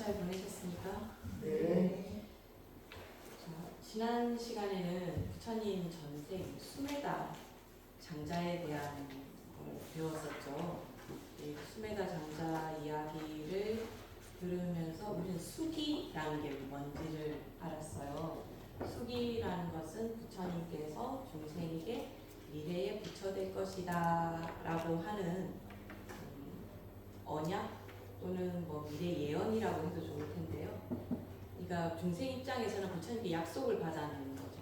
잘 보내셨습니까? 네. 자, 지난 시간에는 부처님 전생 수메다 장자에 대한 걸 배웠었죠. 이 수메다 장자 이야기를 들으면서 우리는 수기라는 게 뭔지를 알았어요. 수기라는 것은 부처님께서 중생에게 미래에 부처될 것이다 라고 하는 언약 또는 뭐 미래 예언이라고 해도 좋을 텐데요. 그러니까 중생 입장에서는 부처님께 약속을 받아내는 거죠.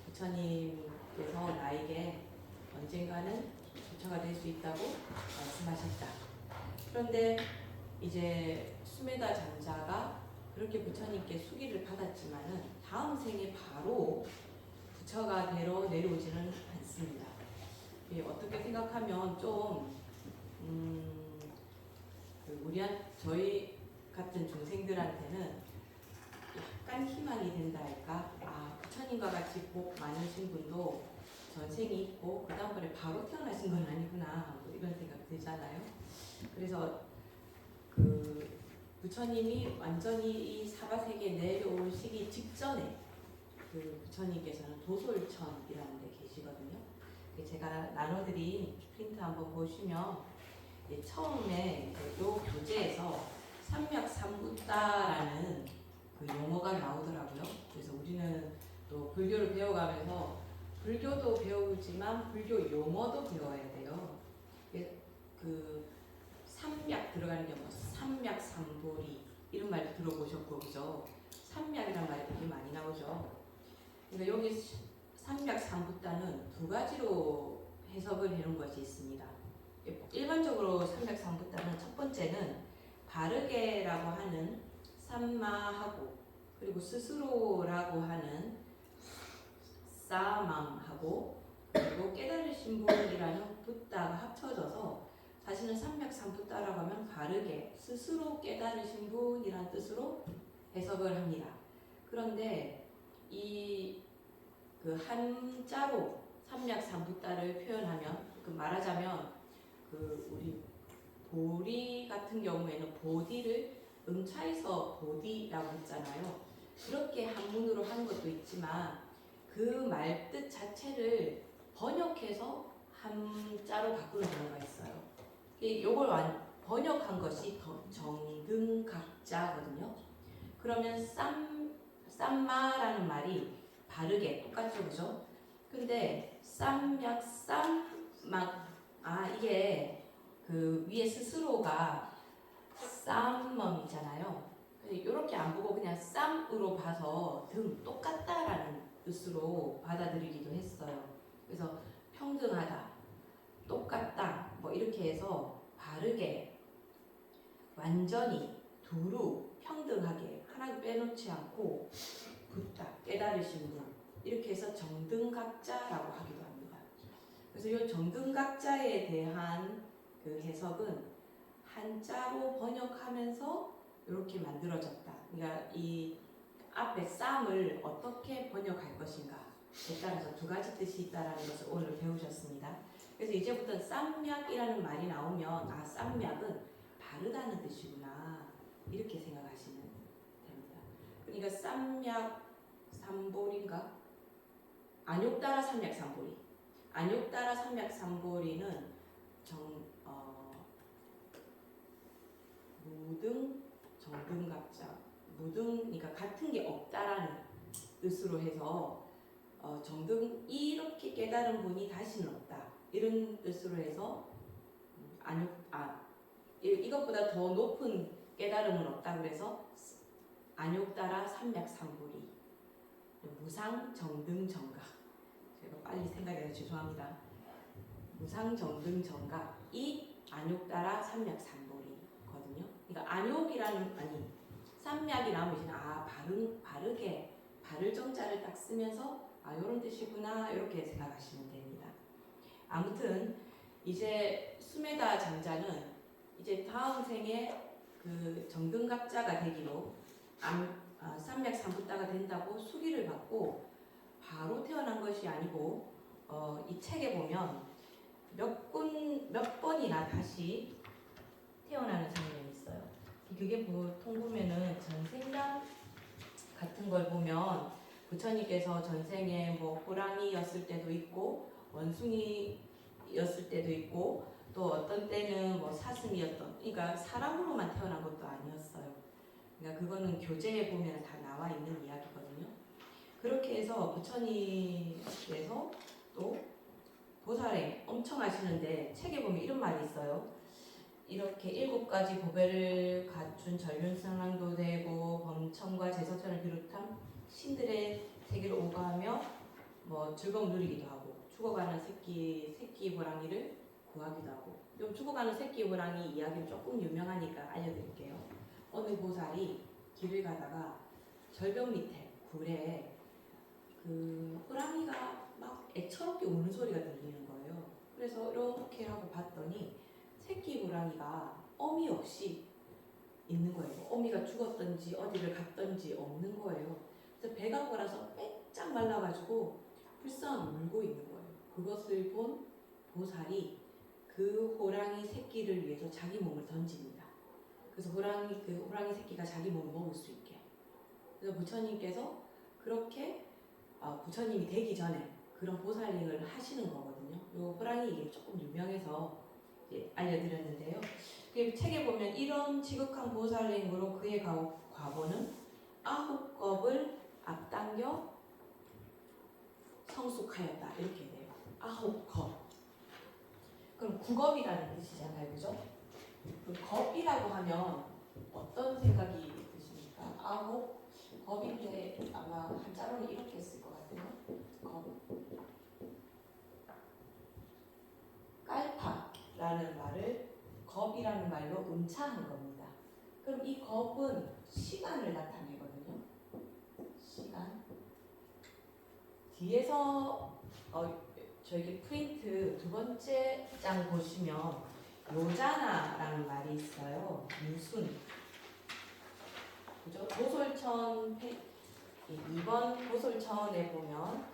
부처님께서 나에게 언젠가는 부처가 될 수 있다고 말씀하셨다. 그런데 이제 수메다 장자가 그렇게 부처님께 수기를 받았지만은 다음 생에 바로 부처가 되러 내려오지는 않습니다. 어떻게 생각하면 좀 저희 같은 중생들한테는 약간 희망이 된다 할까? 부처님과 같이 복 많으신 분도 전생이 있고 그 다음번에 바로 태어나신 건 아니구나 뭐 이런 생각 들잖아요. 그래서 부처님이 완전히 이 사바세계에 내려오시기 직전에 부처님께서는 도솔천이라는 데 계시거든요. 제가 나눠드린 프린트 한번 보시면 처음에 요 교재에서 삼맥삼부따라는 용어가 나오더라고요. 그래서 우리는 또 불교를 배워가면서 불교도 배우지만 불교 용어도 배워야 돼요. 삼맥 들어가는 게 뭐 삼맥삼보리 이런 말 들어보셨고 그죠? 삼맥이란 말이 되게 많이 나오죠. 그러니까 여기 삼맥삼부따는 두 가지로 해석을 해놓은 것이 있습니다. 일반적으로 삼맥삼부따는 첫 번째는 바르게라고 하는 삼마하고 그리고 스스로라고 하는 사맘하고 그리고 깨달으신 분이라는 붓다가 합쳐져서 사실은 삼맥삼부따라고 하면 바르게 스스로 깨달으신 분이라는 뜻으로 해석을 합니다. 그런데 이 한자로 삼맥삼부따를 표현하면 말하자면 우리 보리 같은 경우에는 보디를 음차에서 보디라고 했잖아요. 그렇게 한문으로 하는 것도 있지만 그 말뜻 자체를 번역해서 한자로 바꾸는 경우가 있어요. 이걸 번역한 것이 정등각자거든요. 그러면 쌈마라는 말이 바르게 똑같죠, 그죠? 근데 이게 위에 스스로가 쌈멈이잖아요. 이렇게 안 보고 그냥 쌈으로 봐서 등 똑같다라는 뜻으로 받아들이기도 했어요. 그래서 평등하다, 똑같다, 뭐 이렇게 해서 바르게, 완전히, 두루, 평등하게 하나도 빼놓지 않고 붓다, 깨달으신 분 이렇게 해서 정등각자라고 하기도 합니다. 그래서 이 정등각자에 대한 해석은 한자로 번역하면서 이렇게 만들어졌다. 그러니까 이 앞에 쌈을 어떻게 번역할 것인가에 따라서 두 가지 뜻이 있다는 것을 오늘 배우셨습니다. 그래서 이제부터 쌈맥이라는 말이 나오면 쌈맥은 바르다는 뜻이구나 이렇게 생각하시면 됩니다. 그러니까 쌈맥 삼보리인가? 안욕따라 삼맥삼보리. 안욕따라 삼맥삼보리는 무등 정등각자. 무등 그러니까 같은 게 없다라는 뜻으로 해서 정등 이렇게 깨달은 분이 다시는 없다 이런 뜻으로 해서 이것보다 더 높은 깨달음은 없다 그래서 안욕따라 삼맥삼보리 무상 정등 정각. 제가 빨리 생각해서 죄송합니다. 무상 정등 정각이 안욕따라 삼맥삼보리거든요. 그러니까 안욕이라는 삼맥이 나오면 이제 바르게 바를 정자를 딱 쓰면서 이런 뜻이구나 이렇게 생각하시면 됩니다. 아무튼 이제 수메다 장자는 이제 다음 생에 정등각자가 되기로 삼맥삼부따가 된다고 수기를 받고 바로 태어난 것이 아니고 이 책에 보면 몇 번이나 다시 태어나는 장면이 있어요. 그게 보통 보면은 전생담 같은 걸 보면 부처님께서 전생에 뭐 호랑이였을 때도 있고 원숭이였을 때도 있고 또 어떤 때는 뭐 사슴이었던, 그러니까 사람으로만 태어난 것도 아니었어요. 그러니까 그거는 교재에 보면 다 나와 있는 이야기거든요. 그렇게 해서 부처님께서 또 보살에 엄청 하시는데 책에 보면 이런 말이 있어요. 이렇게 7가지 보배를 갖춘 전륜승랑도 되고 범천과 제서천을 비롯한 신들의 세계를 오가며 뭐 즐거움 누리기도 하고 죽어가는 새끼 호랑이를 구하기도 하고. 좀 죽어가는 새끼 호랑이 이야기는 조금 유명하니까 알려드릴게요. 어느 보살이 길을 가다가 절벽 밑에 굴에 그 호랑이가 막 애처롭게 우는 소리가 들리는 거예요. 그래서 이렇게 하고 봤더니 새끼 호랑이가 어미 없이 있는 거예요. 어미가 죽었던지 어디를 갔던지 없는 거예요. 그래서 배가 골아서 빼짝 말라가지고 불쌍 울고 있는 거예요. 그것을 본 보살이 그 호랑이 새끼를 위해서 자기 몸을 던집니다. 그래서 그 호랑이 새끼가 자기 몸을 먹을 수 있게. 그래서 부처님께서 그렇게 부처님이 되기 전에 그런 보살링을 하시는 거거든요. 이 호랑이 얘기 조금 유명해서 알려드렸는데요. 그 책에 보면 이런 지극한 보살링으로 그의 과거는 9겁을 앞당겨 성숙하였다 이렇게 돼요. 9겁. 그럼 9겁이라는 뜻이잖아요, 그죠? 그 겁이라고 하면 어떤 생각이 드십니까? 9겁인데 아마 한자로는 이렇게 쓸 것 같아요. 겁. 깔파라는 말을 겁이라는 말로 음차한 겁니다. 그럼 이 겁은 시간을 나타내거든요. 시간. 뒤에서 저기 프린트 2번째 장 보시면 요자나라는 말이 있어요. 유순. 그죠? 도솔천 2번 도솔천에 보면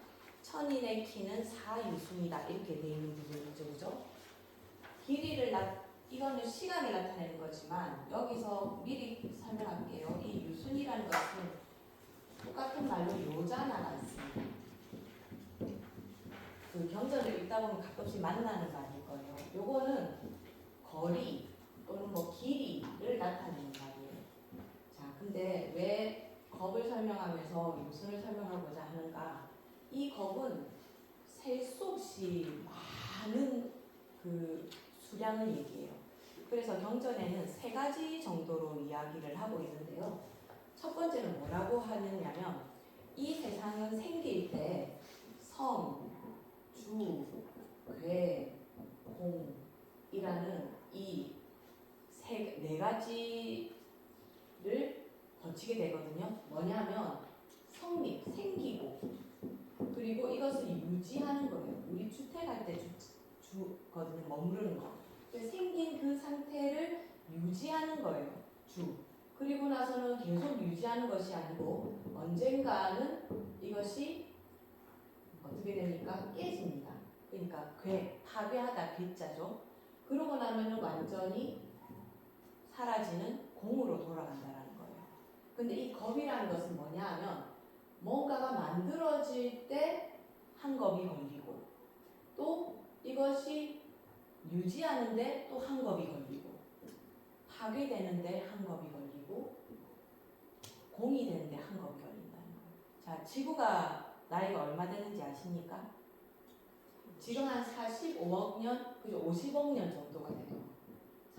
천인의 키는 4유순이다 이렇게 되어 있는 부분이죠, 그죠? 이거는 시간을 나타내는 거지만 여기서 미리 설명할게요. 이 유순이라는 것은 똑같은 말로 요자나가 있습니다. 그 경전을 읽다 보면 가끔씩 만나는 말일 거예요. 요거는 거리 또는 뭐 길이를 나타내는 말이에요. 자, 근데 왜 겁을 설명하면서 유순을 설명하고자 하는가? 이 겁은 셀 수 없이 많은 그 수량을 얘기해요. 그래서 경전에는 3가지 정도로 이야기를 하고 있는데요. 첫 번째는 뭐라고 하느냐면 이 세상은 생길 때 성, 주, 괴, 공이라는 이 4가지를 거치게 되거든요. 뭐냐면 성립, 생기고 그리고 이것을 유지하는 거예요. 우리 주택할 때 주거든요. 머무르는 거. 생긴 그 상태를 유지하는 거예요. 주. 그리고 나서는 계속 유지하는 것이 아니고 언젠가는 이것이 어떻게 됩니까? 깨집니다. 그러니까 파괴하다 괴짜죠. 그러고 나면은 완전히 사라지는 공으로 돌아간다는 거예요. 근데 이 겁이라는 것은 뭐냐 하면 뭔가가 만들어질 때 한 겁이 걸리고 또 이것이 유지하는데 또 한 겁이 걸리고 파괴되는데 한 겁이 걸리고 공이 되는데 한 겁이 걸린다는 거예요. 자, 지구가 나이가 얼마 되는지 아십니까? 지금 한 45억 년, 그죠? 50억 년 정도가 돼요.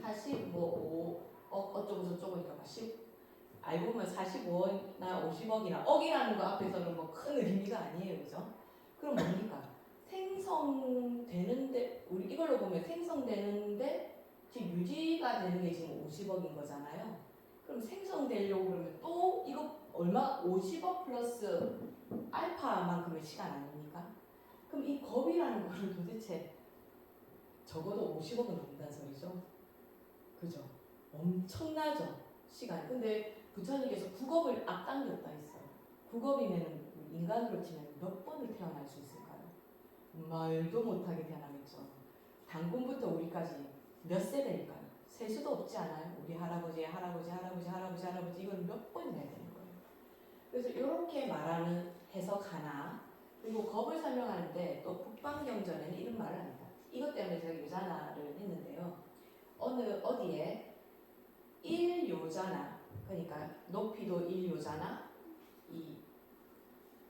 45억 어쩌고 저쩌고니까 알고 보면 45억이나 50억이나 억이라는 거 앞에서는 뭐 큰 의미가 아니에요, 그죠? 그럼 뭡니까? 생성되는데 우리 이걸로 보면 생성되는데 지금 유지가 되는 게 지금 50억인 거잖아요. 그럼 생성되려고 그러면 또 이거 얼마? 50억 플러스 알파만큼의 시간 아닙니까? 그럼 이 겁이라는 거를 도대체 적어도 50억은 넘는다는 소리죠. 그죠? 엄청나죠? 시간. 근데 부처님께서 9겁을 앞당겼다 했어요. 9겁이면 인간으로 치면 몇 번을 태어날 수 있을까요? 말도 못하게 태어나겠죠. 당군부터 우리까지 몇 세대일까요? 셀 수도 없지 않아요? 우리 할아버지 이걸 몇 번 해야 되는 거예요. 그래서 이렇게 말하는 해석 하나, 그리고 겁을 설명하는데 또 북방경전에는 이런 말을 합니다. 이것 때문에 제가 요자나를 했는데요. 어디에 1요자나, 그러니까 높이도 1요자나, 이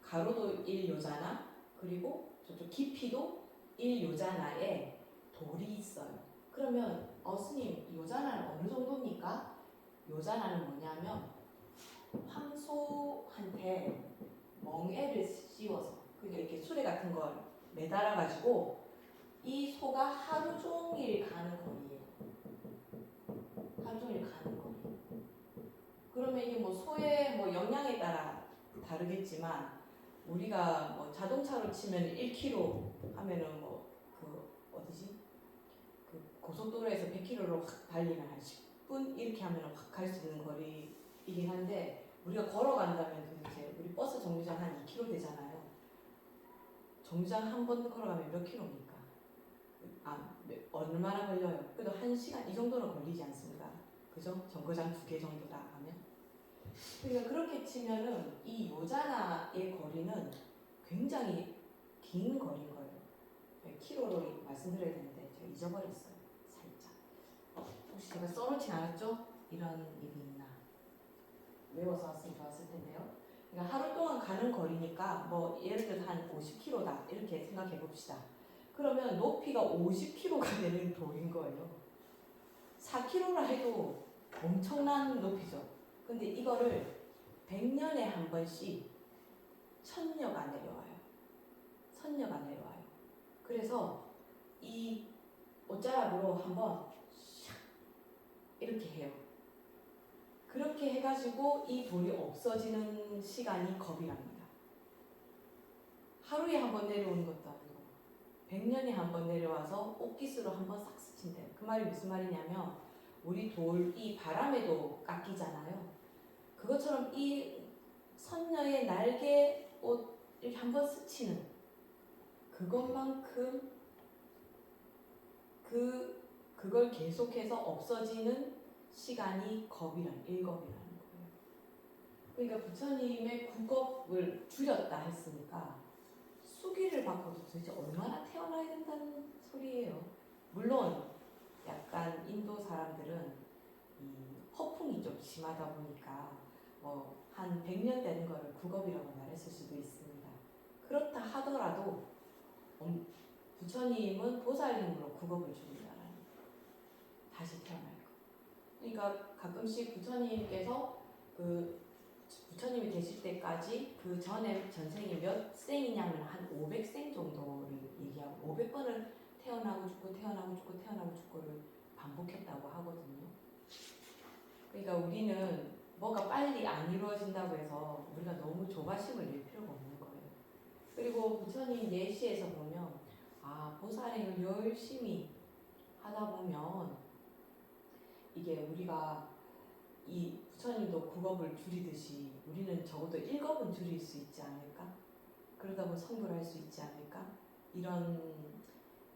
가로도 1요자나, 그리고 저쪽 깊이도 1요자나에 돌이 있어요. 그러면 스님, 요자나는 어느 정도입니까? 요자나는 뭐냐면 황소한테 멍에를 씌워서, 그러니까 이렇게 수레 같은 걸 매달아가지고 이 소가 하루 종일 가는 거리예요. 하루 종일 가는 거리. 그러면 이게 뭐 소의 뭐 영양에 따라 다르겠지만, 우리가 뭐 자동차로 치면 1km 하면은 뭐 그 고속도로에서 100km로 확 달리면 한 10분 이렇게 하면 확 갈 수 있는 거리이긴 한데, 우리가 걸어간다면 도대체 우리 버스 정류장 한 2km 되잖아요. 정류장 한 번 걸어가면 몇 킬로입니까? 얼마나 걸려요? 그래도 1시간 이 정도는 걸리지 않습니까? 그죠? 정거장 2개 정도다 하면. 그러니까 그렇게 치면은 이 요자나의 거리는 굉장히 긴 거리인 거예요. 몇 킬로로 말씀드려야 되는데 제가 잊어버렸어요. 살짝. 혹시 제가 써놓지 않았죠? 이런 일이 있나? 외워서 왔으면 좋았을 텐데요. 그러니까 하루 동안 가는 거리니까 뭐 예를 들어서 한 50km다 이렇게 생각해 봅시다. 그러면 높이가 50km가 되는 돌인 거예요. 4km라 해도 엄청난 높이죠. 근데 이거를 100년에 한 번씩 천녀가 내려와요. 선녀가 내려와요. 그래서 이 옷자락으로 한번 샥 이렇게 해요. 그렇게 해가지고 이 돌이 없어지는 시간이 겁이랍니다. 하루에 한 번 내려오는 것도 아니고 100년에 한 번 내려와서 옷깃으로 한번 싹 스친대요. 그 말이 무슨 말이냐면, 우리 돌이 바람에도 깎이잖아요. 그것처럼 이 선녀의 날개 옷 이렇게 한번 스치는 그것만큼 그걸 계속해서 없어지는 시간이 일겁이라는 거예요. 그러니까 부처님의 구겁을 줄였다 했으니까 수기를 받고도 도대체 얼마나 태어나야 된다는 소리예요. 물론 약간 인도 사람들은 이 허풍이 좀 심하다 보니까 뭐 한 100년 되는 거를 구겁이라고 말했을 수도 있습니다. 그렇다 하더라도 부처님은 보살님으로 구겁을 줄인다라는, 다시 태어날 거. 그러니까 가끔씩 부처님께서 부처님이 계실 때까지 그 전에 전생이 몇 생이냐면 한 500생 정도를 얘기하고, 500번을 태어나고 죽고 태어나고 죽고 태어나고 죽고를 반복했다고 하거든요. 그러니까 우리는 뭐가 빨리 안 이루어진다고 해서 우리가 너무 조바심을 낼 필요가 없는 거예요. 그리고 부처님 예시에서 보면 보살행을 열심히 하다 보면 이게 우리가 이 부처님도 9겁을 줄이듯이 우리는 적어도 1겁은 줄일 수 있지 않을까? 그러다 보면 성불할 수 있지 않을까? 이런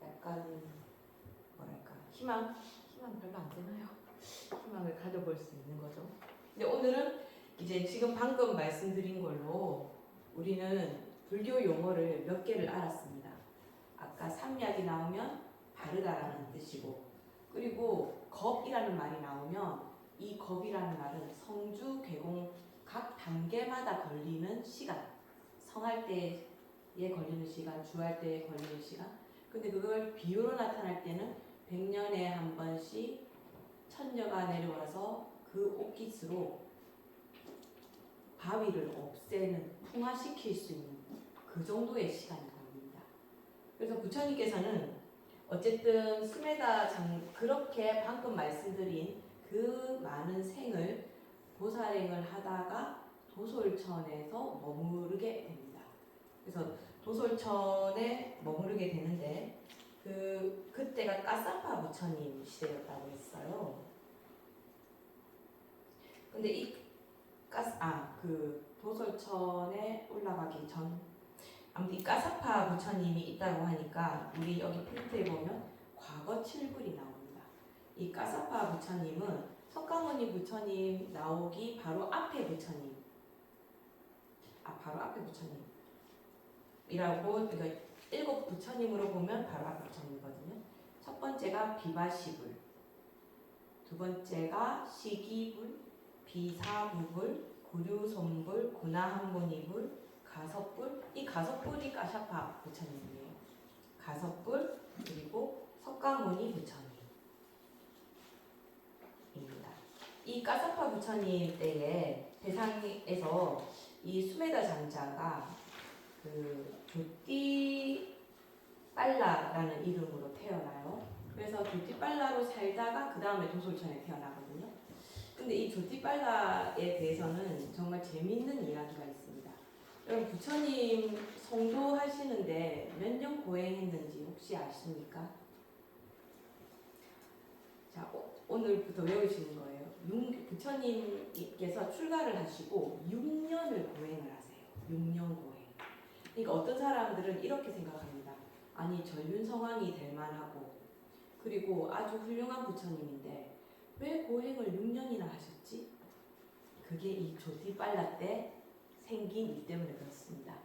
약간 뭐랄까 희망 별로 안 되나요? 희망을 가져볼 수 있는 거죠. 근데 오늘은 이제 지금 방금 말씀드린 걸로 우리는 불교 용어를 몇 개를 알았습니다. 아까 삼약이 나오면 바르다라는 뜻이고, 그리고 겁이라는 말이 나오면 이 겁이라는 말은 성주, 괴공 각 단계마다 걸리는 시간, 성할 때에 걸리는 시간, 주할 때에 걸리는 시간. 근데 그걸 비유로 나타날 때는 100년에 한 번씩 천녀가 내려와서 그 옷깃으로 바위를 없애는, 풍화시킬 수 있는 그 정도의 시간이 걸립니다. 그래서 부처님께서는 어쨌든 그렇게 방금 말씀드린 그 많은 생을 보살행을 하다가 도솔천에서 머무르게 됩니다. 그래서 도솔천에 머무르게 되는데 그때가 까사파 부처님 시대였다고 했어요. 근데 그 도솔천에 올라가기 전, 아무튼 이 까사파 부처님이 있다고 하니까 우리 여기 프린트에 보면 과거 7불이 나옵니다. 이 까사파 부처님은 석가모니 부처님 나오기 바로 앞에 부처님, 바로 앞에 부처님이라고, 그러니까 7 부처님으로 보면 바로 앞에 부처님이거든요. 첫 번째가 비바시불, 두 번째가 시기불, 비사부불, 구류손불, 구나한보니불, 가섭불. 이 가섭불이 까샤파 부처님이에요. 가섭불, 그리고 석가모니 부처님입니다. 이 까사파 부처님 때에 대상에서 이 수메다 장자가 그 조띠빨라라는 이름으로 태어나요. 그래서 조띠빨라로 살다가 그 다음에 도솔천에 태어나거든요. 근데 이 조띠빨라에 대해서는 정말 재밌는 이야기가 있습니다. 여러분 부처님 성도하시는데 몇 년 고행했는지 혹시 아십니까? 자, 오늘부터 외우시는 거예요. 부처님께서 출가를 하시고 6년을 고행을 하세요. 6년 고행. 그러니까 어떤 사람들은 이렇게 생각합니다. 아니 전륜성왕이 될 만하고 그리고 아주 훌륭한 부처님인데 왜 고행을 6년이나 하셨지? 그게 이 조띠빨라 때 생긴 일 때문에 그렇습니다.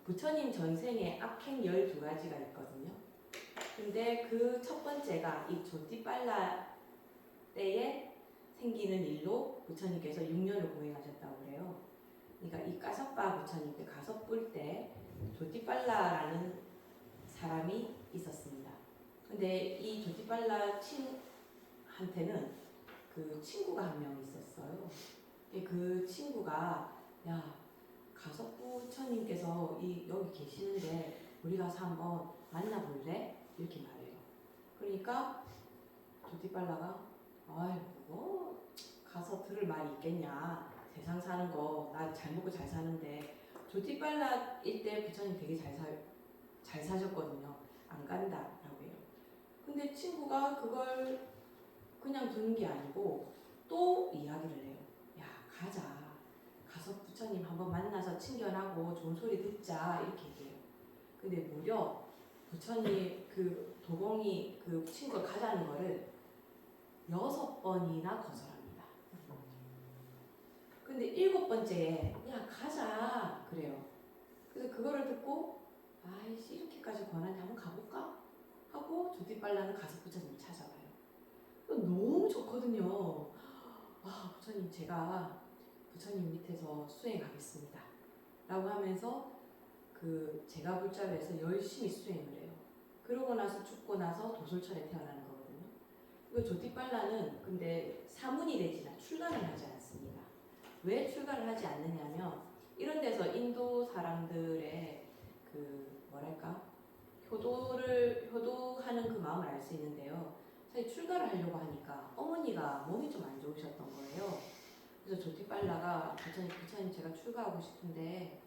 부처님 전생에 악행 12가지가 있거든요. 근데 그 첫 번째가 이 조띠빨라 때에 생기는 일로 부처님께서 6년을 고행하셨다고 그래요. 그러니까 이 까사빠 부처님 때 가섭불 때 조띠빨라라는 사람이 있었습니다. 근데 이 조띠빨라 한테는 그 친구가 한 명 있었어요. 그 친구가 야 가섭부 부처님께서 여기 계시는데 우리 가서 한번 만나볼래? 이렇게 말해요. 그러니까 조띠빨라가 아이고 가서 들을 말이 있겠냐. 세상 사는 거 나 잘 먹고 잘 사는데 조띠빨라일 때 부처님 되게 잘 사셨거든요. 안 간다라고 해요. 근데 친구가 그걸 그냥 두는 게 아니고 또 이야기를 해요. 야 가자. 가서 부처님 한번 만나서 친견하고 좋은 소리 듣자 이렇게 얘기해요. 근데 무려 부처님 그 도공이 그 친구가 가자는 거를 6번이나 거절합니다. 근데 7번째에 야 가자 그래요. 그래서 그거를 듣고 아이씨 이렇게까지 권하니 한번 가볼까? 하고 조띠빨라는 가서 부처님을 찾아가요. 너무 좋거든요. 부처님 제가 부처님 밑에서 수행하겠습니다. 라고 하면서 그 제가 불자에서 열심히 수행을 해요. 그러고 나서 죽고 나서 도솔천에 태어나는 거거든요. 그 조띠빨라는 근데 사문이 되지나 출가를 하지 않습니다. 왜 출가를 하지 않느냐면 이런 데서 인도 사람들의 그 뭐랄까 효도하는 그 마음을 알 수 있는데요. 사실 출가를 하려고 하니까 어머니가 몸이 좀 안 좋으셨던 거예요. 그래서 조띠빨라가 부처님 제가 출가하고 싶은데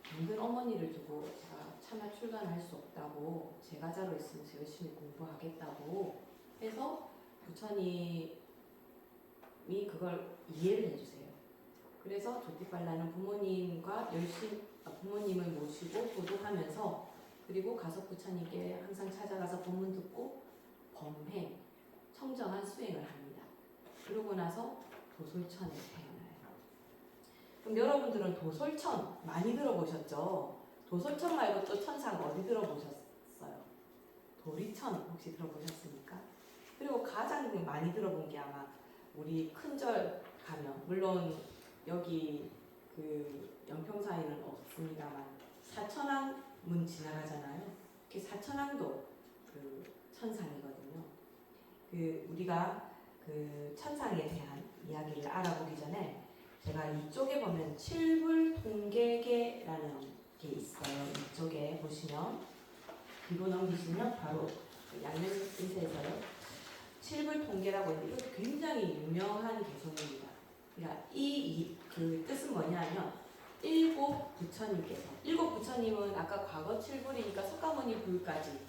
병든 어머니를 두고 제가 차마 출가를 할 수 없다고 제가자로 있으면서 열심히 공부하겠다고 해서 부처님이 그걸 이해를 해주세요. 그래서 조띠빨라는 부모님을 모시고 효도하면서 그리고 가서 부처님께 항상 찾아가서 법문 듣고 범행, 청정한 수행을 합니다. 그러고 나서 도솔천에 태어나요. 그럼 여러분들은 도솔천 많이 들어보셨죠? 도솔천 말고 또 천상 어디 들어보셨어요? 도리천 혹시 들어보셨습니까? 그리고 가장 많이 들어본 게 아마 우리 큰절 가면 물론 여기 그 연평사에는 없습니다만 사천왕문 지나가잖아요. 그 사천왕도 그 천상이거든요. 그 우리가 그 천상에 대한 이야기를 알아보기 전에 제가 이쪽에 보면 칠불통계계라는 게 있어요. 이쪽에 보시면 뒤로 넘기시면 바로 양면 인쇄에서요. 칠불통계라고 있는데 이것도 굉장히 유명한 개성입니다. 그러니까 그 뜻은 뭐냐면 7 부처님은 아까 과거 7불이니까 석가모니 불까지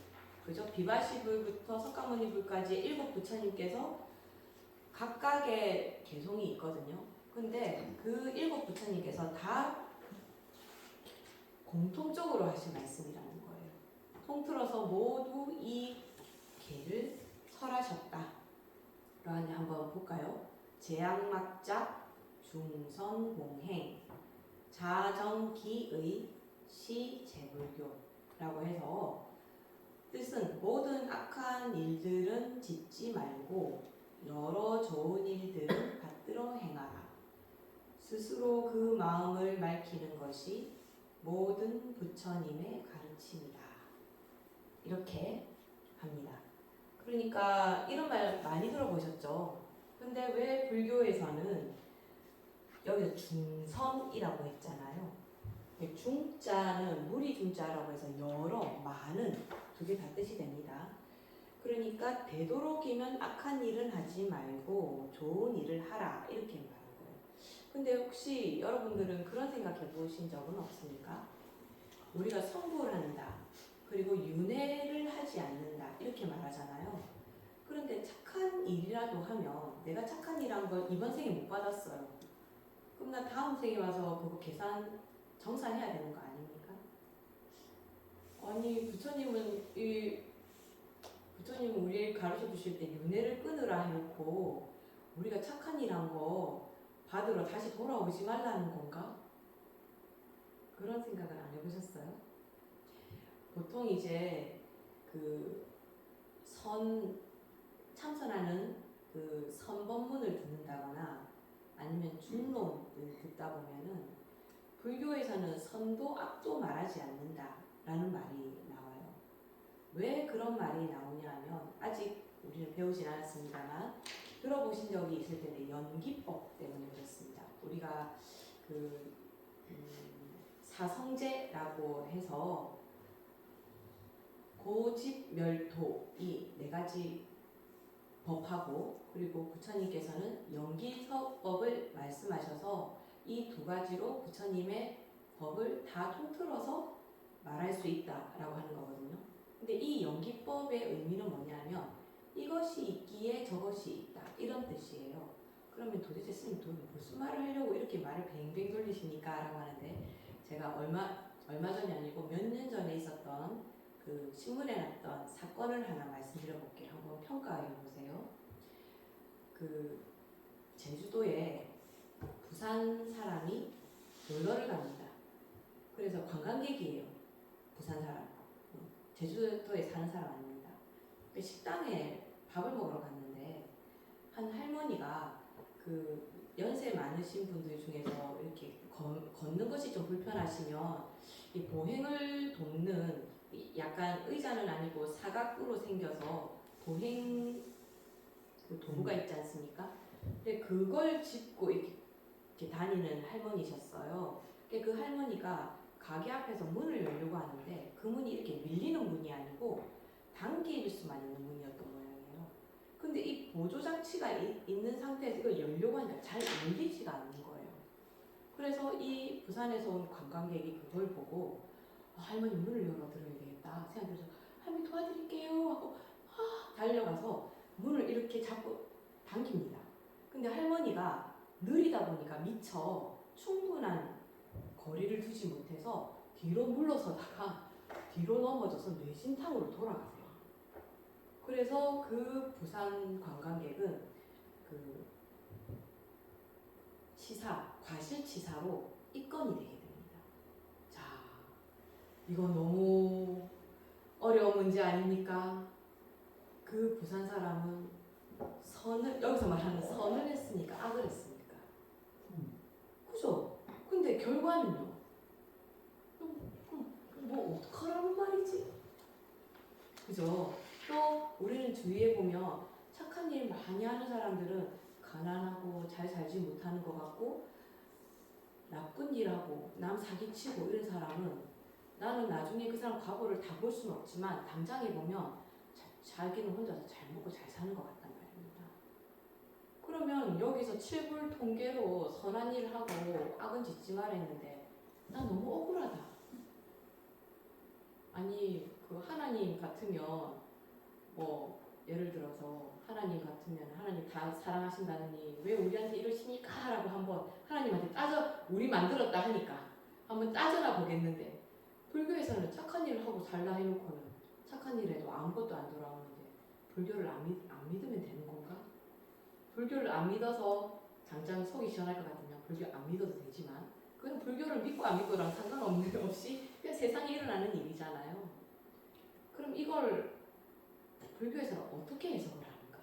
그죠? 비바시불부터 석가모니 불까지 7 부처님께서 각각의 개성이 있거든요. 근데 그 7 부처님께서 다 공통적으로 하신 말씀이라는 거예요. 통틀어서 모두 이 계를 설하셨다. 그러니 한번 볼까요? 제약막작 중선공행 자정기의 시제불교라고 해서 뜻은 모든 악한 일들은 짓지 말고 여러 좋은 일들은 받들어 행하라. 스스로 그 마음을 맑히는 것이 모든 부처님의 가르침이다. 이렇게 합니다. 그러니까 이런 말 많이 들어보셨죠? 근데 왜 불교에서는 여기서 중선이라고 했잖아요. 중자는 무리 중자라고 해서 여러, 많은 두 개 다 뜻이 됩니다. 그러니까 되도록이면 악한 일은 하지 말고 좋은 일을 하라 이렇게 말한 거예요. 근데 혹시 여러분들은 그런 생각해 보신 적은 없습니까? 우리가 성불을 한다. 그리고 윤회를 하지 않는다. 이렇게 말하잖아요. 그런데 착한 일이라도 하면 내가 착한 일 한 건 이번 생에 못 받았어요. 그럼 나 다음 생에 와서 그거 계산 정산해야 되는 거 아닙니까? 아니 부처님은 우리 가르쳐 주실 때 윤회를 끊으라 해놓고 우리가 착한 일 한 거 받으러 다시 돌아오지 말라는 건가? 그런 생각을 안 해보셨어요? 보통 이제 그 참선하는 그 선법문을 듣는다거나 아니면 중론을 듣다 보면은 불교에서는 선도 악도 말하지 않는다라는 말이 나와요. 왜 그런 말이 나오냐 하면 아직 우리는 배우진 않았습니다만 들어보신 적이 있을 텐데 연기법 때문에 그렇습니다. 우리가 그 사성제라고 해서 고집멸도 이 네 가지 법하고 그리고 부처님께서는 연기서법을 말씀하셔서 이 두 가지로 부처님의 법을 다 통틀어서 말할 수 있다라고 하는 거거든요. 근데 이 연기법의 의미는 뭐냐면 이것이 있기에 저것이 있다 이런 뜻이에요. 그러면 도대체 스님 무슨 말을 하려고 이렇게 말을 뱅뱅 돌리십니까? 라고 하는데 제가 얼마 전이 아니고 몇 년 전에 있었던 그 신문에 났던 사건을 하나 말씀드려 볼게요. 한번 평가해 보세요. 그 제주도에 부산 사람이 놀러를 갑니다. 그래서 관광객이에요. 부산 사람. 제주도에 사는 사람 아닙니다. 식당에 밥을 먹으러 갔는데 한 할머니가 그 연세 많으신 분들 중에서 이렇게 걷는 것이 좀 불편하시면 이 보행을 돕는 약간 의자는 아니고 사각으로 생겨서 보행 그 도구가 있지 않습니까? 근데 그걸 짚고 이렇게 다니는 할머니셨어요. 그 할머니가 가게 앞에서 문을 열려고 하는데 그 문이 이렇게 밀리는 문이 아니고 당길 수만 있는 문이었던 모양이에요. 근데 이 보조 장치가 있는 상태에서 이걸 열려고 하니까 잘 열리지가 않는 거예요. 그래서 이 부산에서 온 관광객이 그걸 보고 할머니 문을 열어드려야 되겠다 생각해서 할머니 도와드릴게요 하고 달려가서 문을 이렇게 잡고 당깁니다. 근데 할머니가 느리다 보니까 미처 충분한 거리를 두지 못해서 뒤로 물러서다가 뒤로 넘어져서 뇌진탕으로 돌아가세요. 그래서 그 부산 관광객은 그 과실치사로 입건이 되게 됩니다. 자, 이거 너무 어려운 문제 아닙니까? 그 부산 사람은 여기서 말하는 선을 했으니까 악을 했습니까? 그죠? 근데 결과는요? 뭐 어떡하라는 말이지? 그죠? 또 우리는 주위에 보면 착한 일 많이 하는 사람들은 가난하고 잘 살지 못하는 것 같고 나쁜 일하고 남 사기치고 이런 사람은 나는 나중에 그 사람 과거를 다 볼 수는 없지만 당장에 보면 자기는 혼자서 잘 먹고 잘 사는 것 같단 말입니다. 그러면 여기서 칠불 통계로 선한 일을 하고 악은 짓지 말라 했는데 난 너무 억울하다. 아니 그 하나님 같으면 뭐 예를 들어서 하나님 같으면 하나님 다 사랑하신다느니 왜 우리한테 이러십니까? 라고 한번 하나님한테 우리 만들었다 하니까 한번 따져나 보겠는데 불교에서는 착한 일을 하고 살라 해놓고는 착한 일 해도 아무것도 안 돌아오는데 불교를 안 믿으면 되는 건가? 불교를 안 믿어서 당장 속이 시원할 것 같으면 불교 안 믿어도 되지만 그건 불교를 믿고 안 믿고랑 상관없는 없이 그냥 세상에 일어나는 일이잖아요. 그럼 이걸 불교에서는 어떻게 해석을 하는가?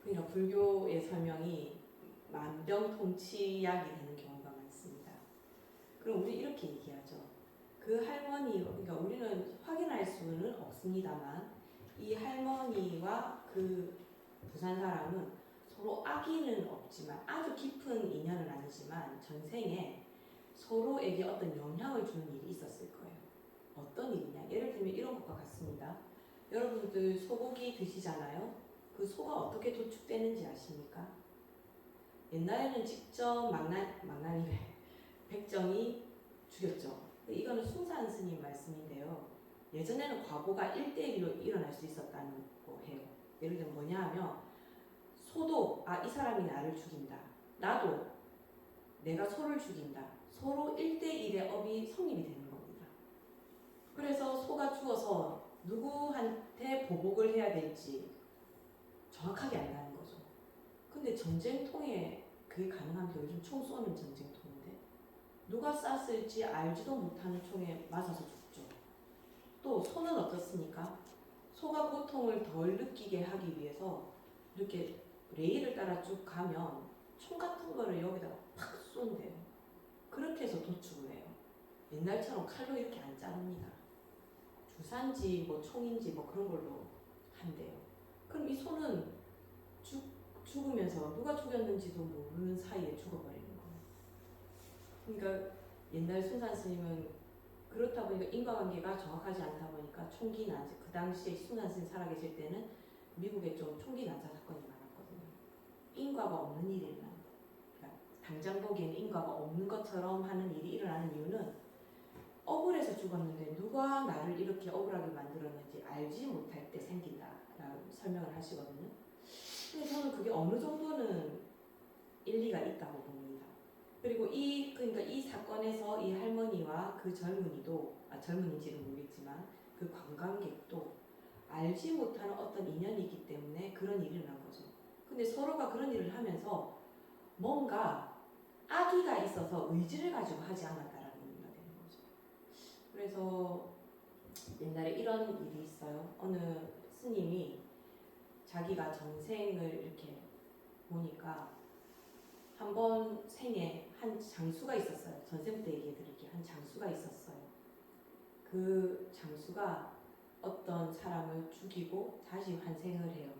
그러니까 불교의 설명이 만병통치약이 되는 경우가 많습니다. 그럼 우리 이렇게 얘기하죠. 그 할머니, 그러니까 우리는 확인할 수는 없습니다만 이 할머니와 그 부산 사람은 서로 악의는 없지만 아주 깊은 인연은 아니지만 전생에 서로에게 어떤 영향을 주는 일이 있었을 거예요. 어떤 일이냐? 예를 들면 이런 것과 같습니다. 여러분들 소고기 드시잖아요. 그 소가 어떻게 도축되는지 아십니까? 옛날에는 직접 망나니래 백정이 죽였죠. 이거는 숭산 스님 말씀인데요. 예전에는 과보가 1대1로 일어날 수 있었다는 거예요. 예를 들면 뭐냐 하면 소도 이 사람이 나를 죽인다. 나도 내가 소를 죽인다. 서로 1대1의 업이 성립이 되는 겁니다. 그래서 소가 죽어서 누구한테 보복을 해야 될지 정확하게 안다는 거죠. 근데 전쟁통에 그게 가능한 게 요즘 총 쏘는 전쟁통인데 누가 쐈을지 알지도 못하는 총에 맞아서 죽죠. 또 소는 어떻습니까? 소가 고통을 덜 느끼게 하기 위해서 이렇게 레일을 따라 쭉 가면 총 같은 거를 여기다가 팍 쏜대요. 그렇게 해서 도축을 해요. 옛날처럼 칼로 이렇게 안 자릅니다. 주사인지 뭐 총인지 뭐 그런 걸로 한대요. 그럼 이 소는 죽으면서 누가 죽였는지도 모르는 사이에 죽어버리는 거예요. 그러니까 옛날 순산 스님은 그렇다 보니까 인과관계가 정확하지 않다 보니까 총기 난사, 그 당시에 순산 스님 살아계실 때는 미국에 좀 총기 난사 사건이 많았거든요. 인과가 없는 일이 일어나는 거예요. 그러니까 당장 보기에는 인과가 없는 것처럼 하는 일이 일어나는 이유는 억울해서 죽었는데 누가 나를 이렇게 억울하게 만들었는지 알지 못할 때 생긴다라고 설명을 하시거든요. 근데 저는 그게 어느 정도는 일리가 있다고 봅니다. 그리고 그러니까 이 사건에서 이 할머니와 그 젊은이도, 젊은인지는 모르겠지만 그 관광객도 알지 못하는 어떤 인연이 있기 때문에 그런 일이 일어난 거죠. 근데 서로가 그런 일을 하면서 뭔가 악의가 있어서 의지를 가지고 하지 않았다라는 의미가 되는 거죠. 그래서 옛날에 이런 일이 있어요. 어느 스님이 자기가 전생을 이렇게 보니까 한 번 생에 한 장수가 있었어요. 전생 때 얘기해 드릴게요. 한 장수가 있었어요. 그 장수가 어떤 사람을 죽이고 다시 환생을 해요.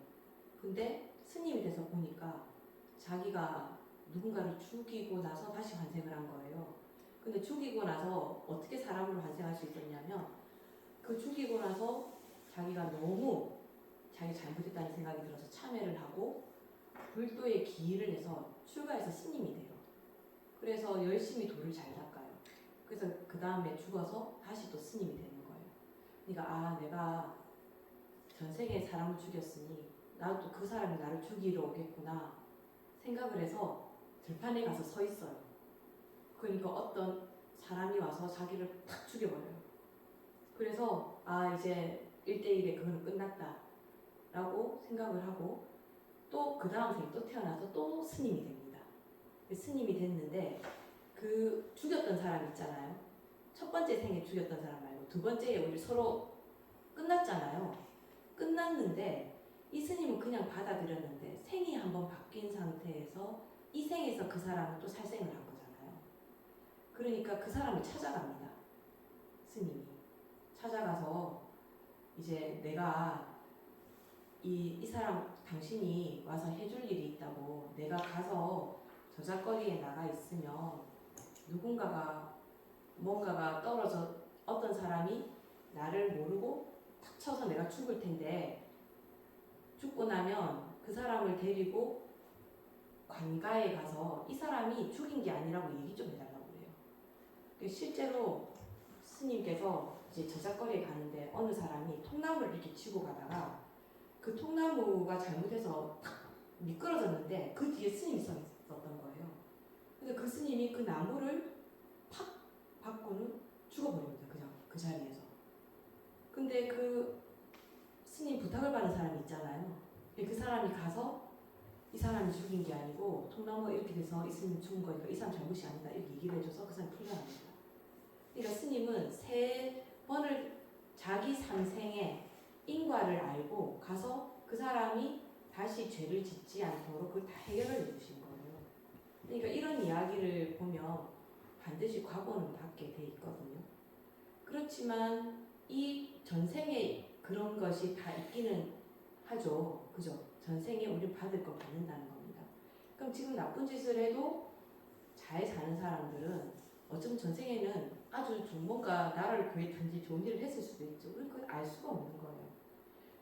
근데 스님이 돼서 보니까 자기가 누군가를 죽이고 나서 다시 환생을 한 거예요. 근데 죽이고 나서 어떻게 사람으로 환생할 수 있었냐면 그 죽이고 나서 자기가 너무 자기 잘못했다는 생각이 들어서 참회를 하고 불도에 기일을 해서 출가해서 스님이 돼요. 그래서 열심히 도를 잘 닦아요. 그래서 그 다음에 죽어서 다시 또 스님이 되는 거예요. 그러니까 내가 전생에 사람을 죽였으니 나도 그 사람이 나를 죽이러 오겠구나 생각을 해서 들판에 가서 서 있어요. 그러니까 어떤 사람이 와서 자기를 탁 죽여버려요. 그래서 이제 1대1의 그거는 끝났다 라고 생각을 하고 또 그 다음 생에 또 태어나서 또 스님이 됩니다. 스님이 됐는데 그 죽였던 사람 있잖아요. 첫 번째 생에 죽였던 사람 말고 두 번째에 우리 서로 끝났잖아요. 끝났는데 이 스님은 그냥 받아들였는데 생이 한번 바뀐 상태에서 이 생에서 그 사람은 또 살생을 한 거잖아요. 그러니까 그 사람을 찾아갑니다. 스님이 찾아가서 이제 내가 이 사람 당신이 와서 해줄 일이 있다고, 내가 가서 저작거리에 나가 있으면 누군가가 뭔가가 떨어져 어떤 사람이 나를 모르고 탁 쳐서 내가 죽을 텐데 죽고 나면 그 사람을 데리고 관가에 가서 이 사람이 죽인 게 아니라고 얘기 좀 해달라고 그래요. 실제로 스님께서 이제 저작거리에 가는데 어느 사람이 통나무를 이렇게 치고 가다가 그 통나무가 잘못해서 탁 미끄러졌는데 그 뒤에 스님이 서 있었던 거예요. 근데 그 스님이 그 나무를 팍 받고는 죽어버립니다. 그냥 그 자리에서. 근데 그 스님 부탁을 받은 사람이 있잖아요. 그 사람이 가서 이 사람이 죽인 게 아니고 통나무가 이렇게 돼서 이 스님이 죽은 거니까 이 사람 잘못이 아니다 이렇게 얘기를 해줘서 그 사람이 풀려납니다. 그러니까 스님은 세 번을 자기 삼생에 인과를 알고 가서 그 사람이 다시 죄를 짓지 않도록 그걸 다 해결을 해주신 거예요. 그러니까 이런 이야기를 보면 반드시 과거는 받게 돼 있거든요. 그렇지만 이 전생에 그런 것이 다 있기는 하죠. 그죠? 전생에 우리 받을 거 받는다는 겁니다. 그럼 지금 나쁜 짓을 해도 잘 사는 사람들은 어쩌면 전생에는 아주 뭔가 나라를 구했든지 좋은 일을 했을 수도 있죠. 우리는 그걸 알 수가 없는 거예요.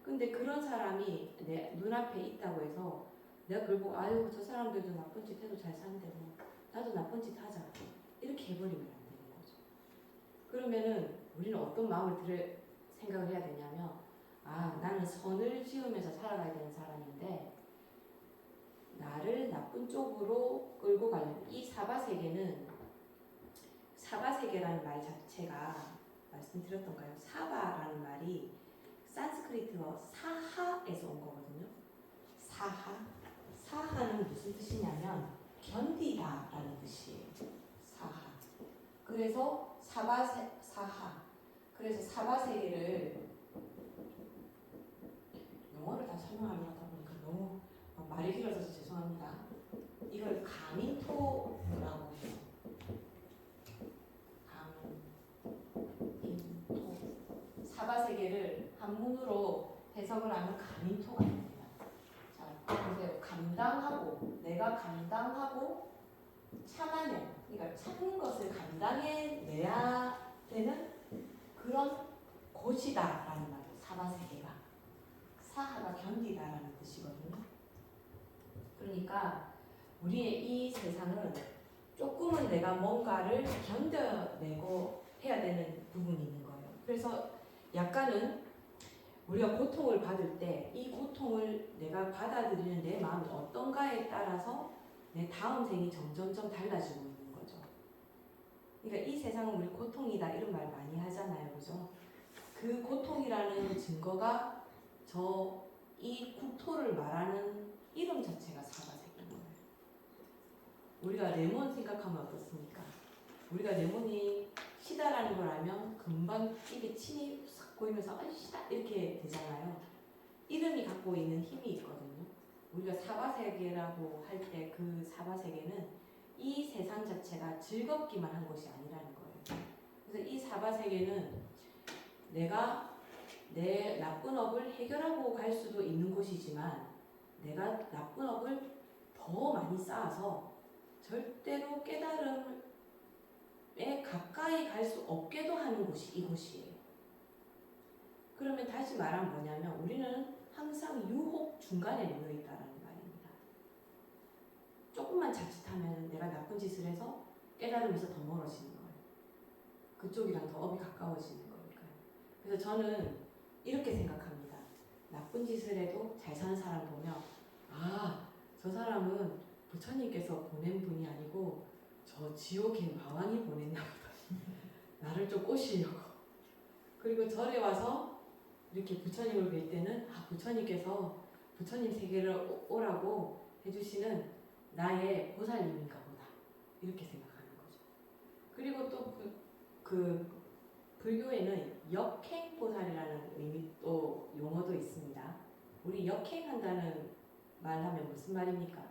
근데 그런 사람이 내 눈앞에 있다고 해서 내가 그걸 보고 아유 저 사람들도 나쁜 짓 해도 잘 사는데 뭐 나도 나쁜 짓 하자 이렇게 해버리면 안 되는 거죠. 그러면은 우리는 어떤 마음을 생각을 해야 되냐면 아 나는 선을 지으면서 살아가야 되는 사람인데 나를 나쁜 쪽으로 끌고 가려면 이 사바세계라는 말 자체가 말씀드렸던가요? 사바라는 말이 산스크리트어 사하에서 온 거거든요. 사하는 무슨 뜻이냐면 견디다라는 뜻이에요. 사하. 그래서 그래서 사바세계를 영어를 다 설명하려고 하다 보니까 너무 말이 길어져서 죄송합니다. 이걸 가민토라고 해요. 가민토. 사바세계를 한문으로 해석을 하면 가민토가 됩니다. 자, 보세요. 내가 감당하고 참아내. 그러니까 참는 것을 감당해내야 되는 그런 곳이다라는 말이에요. 사바세계가. 사하가 견디다라는 뜻이거든요. 그러니까 우리의 이 세상은 조금은 내가 뭔가를 견뎌내고 해야 되는 부분이 있는 거예요. 그래서 약간은 우리가 고통을 받을 때 이 고통을 내가 받아들이는 내 마음이 어떤가에 따라서 내 다음 생이 점점점 달라지고 있는 거죠. 그러니까 이 세상은 우리 고통이다 이런 말 많이 하잖아요. 그죠? 그 고통이라는 증거가 이 국토를 말하는 이름 자체가 사바세계인 거예요. 우리가 레몬 생각하면 어떻습니까? 우리가 레몬이 시다라는 걸 알면 금방 입에 침이 싹 고이면서 아 시다 이렇게 되잖아요. 이름이 갖고 있는 힘이 있거든요. 우리가 사바세계라고 할 때 그 사바세계는 이 세상 자체가 즐겁기만 한 것이 아니라는 거예요. 그래서 이 사바세계는 내가 내 나쁜 업을 해결하고 갈 수도 있는 곳이지만 내가 나쁜 업을 더 많이 쌓아서 절대로 깨달음에 가까이 갈 수 없게도 하는 곳이 이곳이에요. 그러면 다시 말하면 뭐냐면 우리는 항상 유혹 중간에 놓여 있다라는 말입니다. 조금만 자칫하면 내가 나쁜 짓을 해서 깨달음에서 더 멀어지는 거예요. 그쪽이랑 더 업이 가까워지는 거니까요. 그래서 저는 이렇게 생각합니다. 나쁜 짓을 해도 잘 사는 사람 보면 아, 저 사람은 부처님께서 보낸 분이 아니고 저 지옥의 마왕이 보냈나 보다. 나를 좀 꼬시려고. 그리고 절에 와서 이렇게 부처님을 뵐 때는 아, 부처님께서 부처님 세계를 오라고 해주시는 나의 보살님인가 보다. 이렇게 생각하는 거죠. 그리고 또 그 불교에는 역행보살이라는 의미 또 용어도 있습니다. 우리 역행한다는 말하면 무슨 말입니까?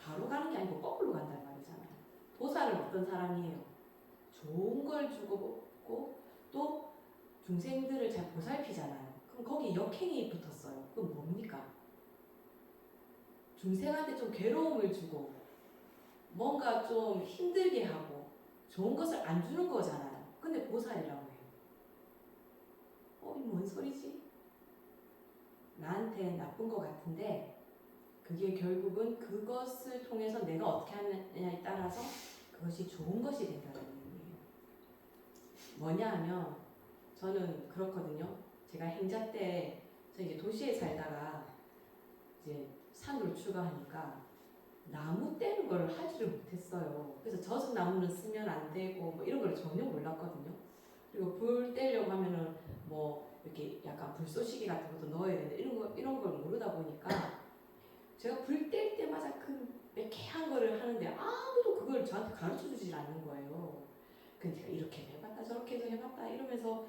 바로 가는 게 아니고 거꾸로 간다는 말이잖아요. 보살은 어떤 사람이에요? 좋은 걸 주고 또 중생들을 잘 보살피잖아요. 그럼 거기 역행이 붙었어요. 그럼 뭡니까? 중생한테 좀 괴로움을 주고 뭔가 좀 힘들게 하고 좋은 것을 안 주는 거잖아요. 근데 보살이라고 해요. 이 뭔 소리지? 나한테 나쁜 것 같은데 그게 결국은 그것을 통해서 내가 어떻게 하느냐에 따라서 그것이 좋은 것이 된다는 의미예요. 뭐냐 하면 저는 그렇거든요. 제가 행자 때 저 이제 도시에 살다가 이제 산으로 출가하니까 나무 떼는 걸 하지를 못했어요. 그래서 젖은 나무는 쓰면 안 되고 뭐 이런 걸 전혀 몰랐거든요. 그리고 불 떼려고 하면은 뭐 이렇게 약간 불쏘시개 같은 것도 넣어야 되는데 이런 걸 모르다 보니까 제가 불 뗄 때마다 그 매캐한 거를 하는데 아무도 그걸 저한테 가르쳐 주질 않는 거예요. 근데 제가 이렇게 해봤다 저렇게도 해봤다 이러면서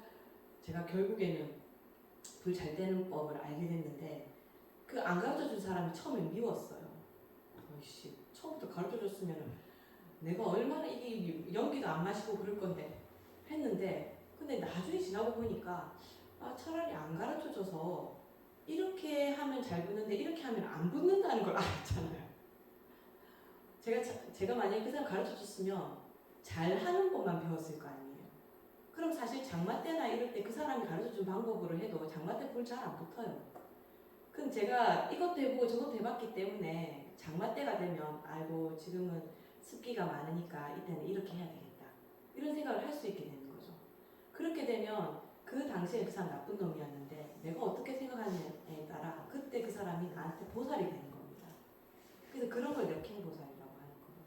제가 결국에는 불 잘 때는 법을 알게 됐는데 그 안 가르쳐 준 사람이 처음에 미웠어요. 아이씨 처음부터 가르쳐 줬으면 내가 얼마나 이게 연기도 안 마시고 그럴 건데 했는데 근데 나중에 지나고 보니까 아 차라리 안 가르쳐 줘서 이렇게 하면 잘 붙는데 이렇게 하면 안 붙는다는 걸 알았잖아요. 제가 만약에 그 사람 가르쳐 줬으면 잘 하는 법만 배웠을 거 아니에요. 그럼 사실 장마 때나 이럴 때 그 사람이 가르쳐 준 방법으로 해도 장마 때 불 잘 안 붙어요. 그럼 제가 이것도 해보고 저것도 해봤기 때문에 장마 때가 되면 아이고 지금은 습기가 많으니까 이때는 이렇게 해야 되겠다 이런 생각을 할 수 있게 되는 거죠. 그렇게 되면 그 당시에 그 사람 나쁜 놈이었는데 내가 어떻게 생각하느냐에 따라 그때 그 사람이 나한테 보살이 되는 겁니다. 그래서 그런 걸 역행보살이라고 하는 거예요.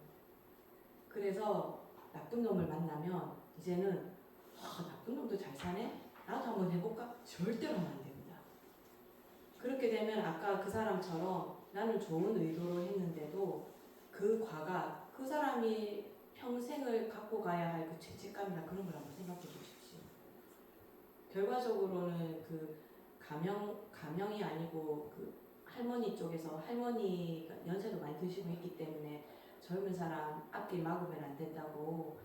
그래서 나쁜 놈을 만나면 이제는 나쁜 놈도 잘 사네? 나도 한번 해볼까? 절대로 하면 안 됩니다. 그렇게 되면 아까 그 사람처럼 나는 좋은 의도로 했는데도 그 과가 그 사람이 평생을 갖고 가야 할 그 죄책감이나 그런 걸 한번 생각해 보십시오. 결과적으로는 그 가명이 아니고 그 할머니 쪽에서 할머니가 연세도 많이 드시고 했기 때문에 젊은 사람 앞길 막으면 안 된다고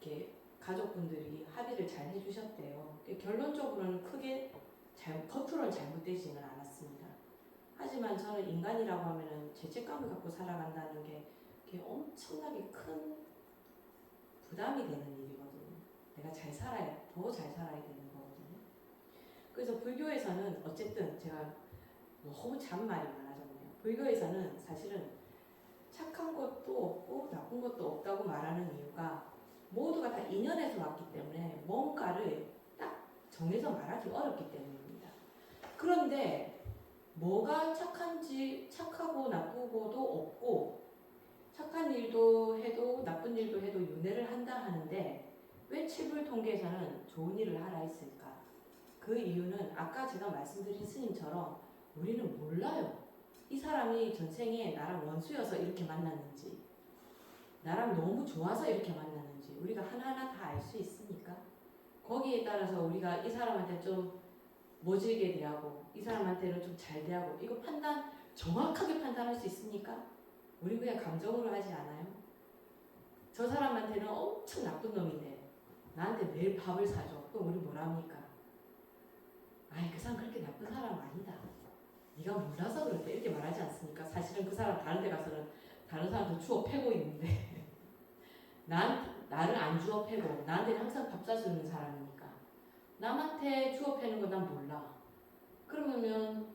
이렇게 가족분들이 합의를 잘 해주셨대요. 결론적으로는 크게 겉으로는 잘못되지는 않았습니다. 하지만 저는 인간이라고 하면은 죄책감을 갖고 살아간다는 게 엄청나게 큰 부담이 되는 일이거든요. 내가 더 잘 살아야 되는 거거든요. 그래서 불교에서는 어쨌든 제가 너무 잔말이 많아졌네요. 불교에서는 사실은 착한 것도 없고 나쁜 것도 없다고 말하는 이유가 모두가 다 인연에서 왔기 때문에 뭔가를 딱 정해서 말하기 어렵기 때문입니다. 그런데 뭐가 착하고 나쁘고도 없고 착한 일도 해도 나쁜 일도 해도 윤회를 한다 하는데 왜 칠불통계에서는 좋은 일을 하라 했을까? 그 이유는 아까 제가 말씀드린 스님처럼 우리는 몰라요. 이 사람이 전생에 나랑 원수여서 이렇게 만났는지 나랑 너무 좋아서 이렇게 만났는지 우리가 하나하나 다 알 수 있으니까 거기에 따라서 우리가 이 사람한테 좀 모질게 대하고 이 사람한테는 좀 잘 대하고 이거 정확하게 판단할 수 있습니까? 우리 그냥 감정으로 하지 않아요? 저 사람한테는 엄청 나쁜 놈인데 나한테 매일 밥을 사줘. 그럼 우리 뭐라 합니까? 아이 그 사람 그렇게 나쁜 사람 아니다. 네가 몰라서 그렇다 이렇게 말하지 않습니까? 사실은 그 사람 다른 데 가서는 다른 사람도 주워 패고 있는데 나를 안 주워 패고 나한테는 항상 밥 사주는 사람이니까 남한테 주워 패는 거 난 몰라. 그러면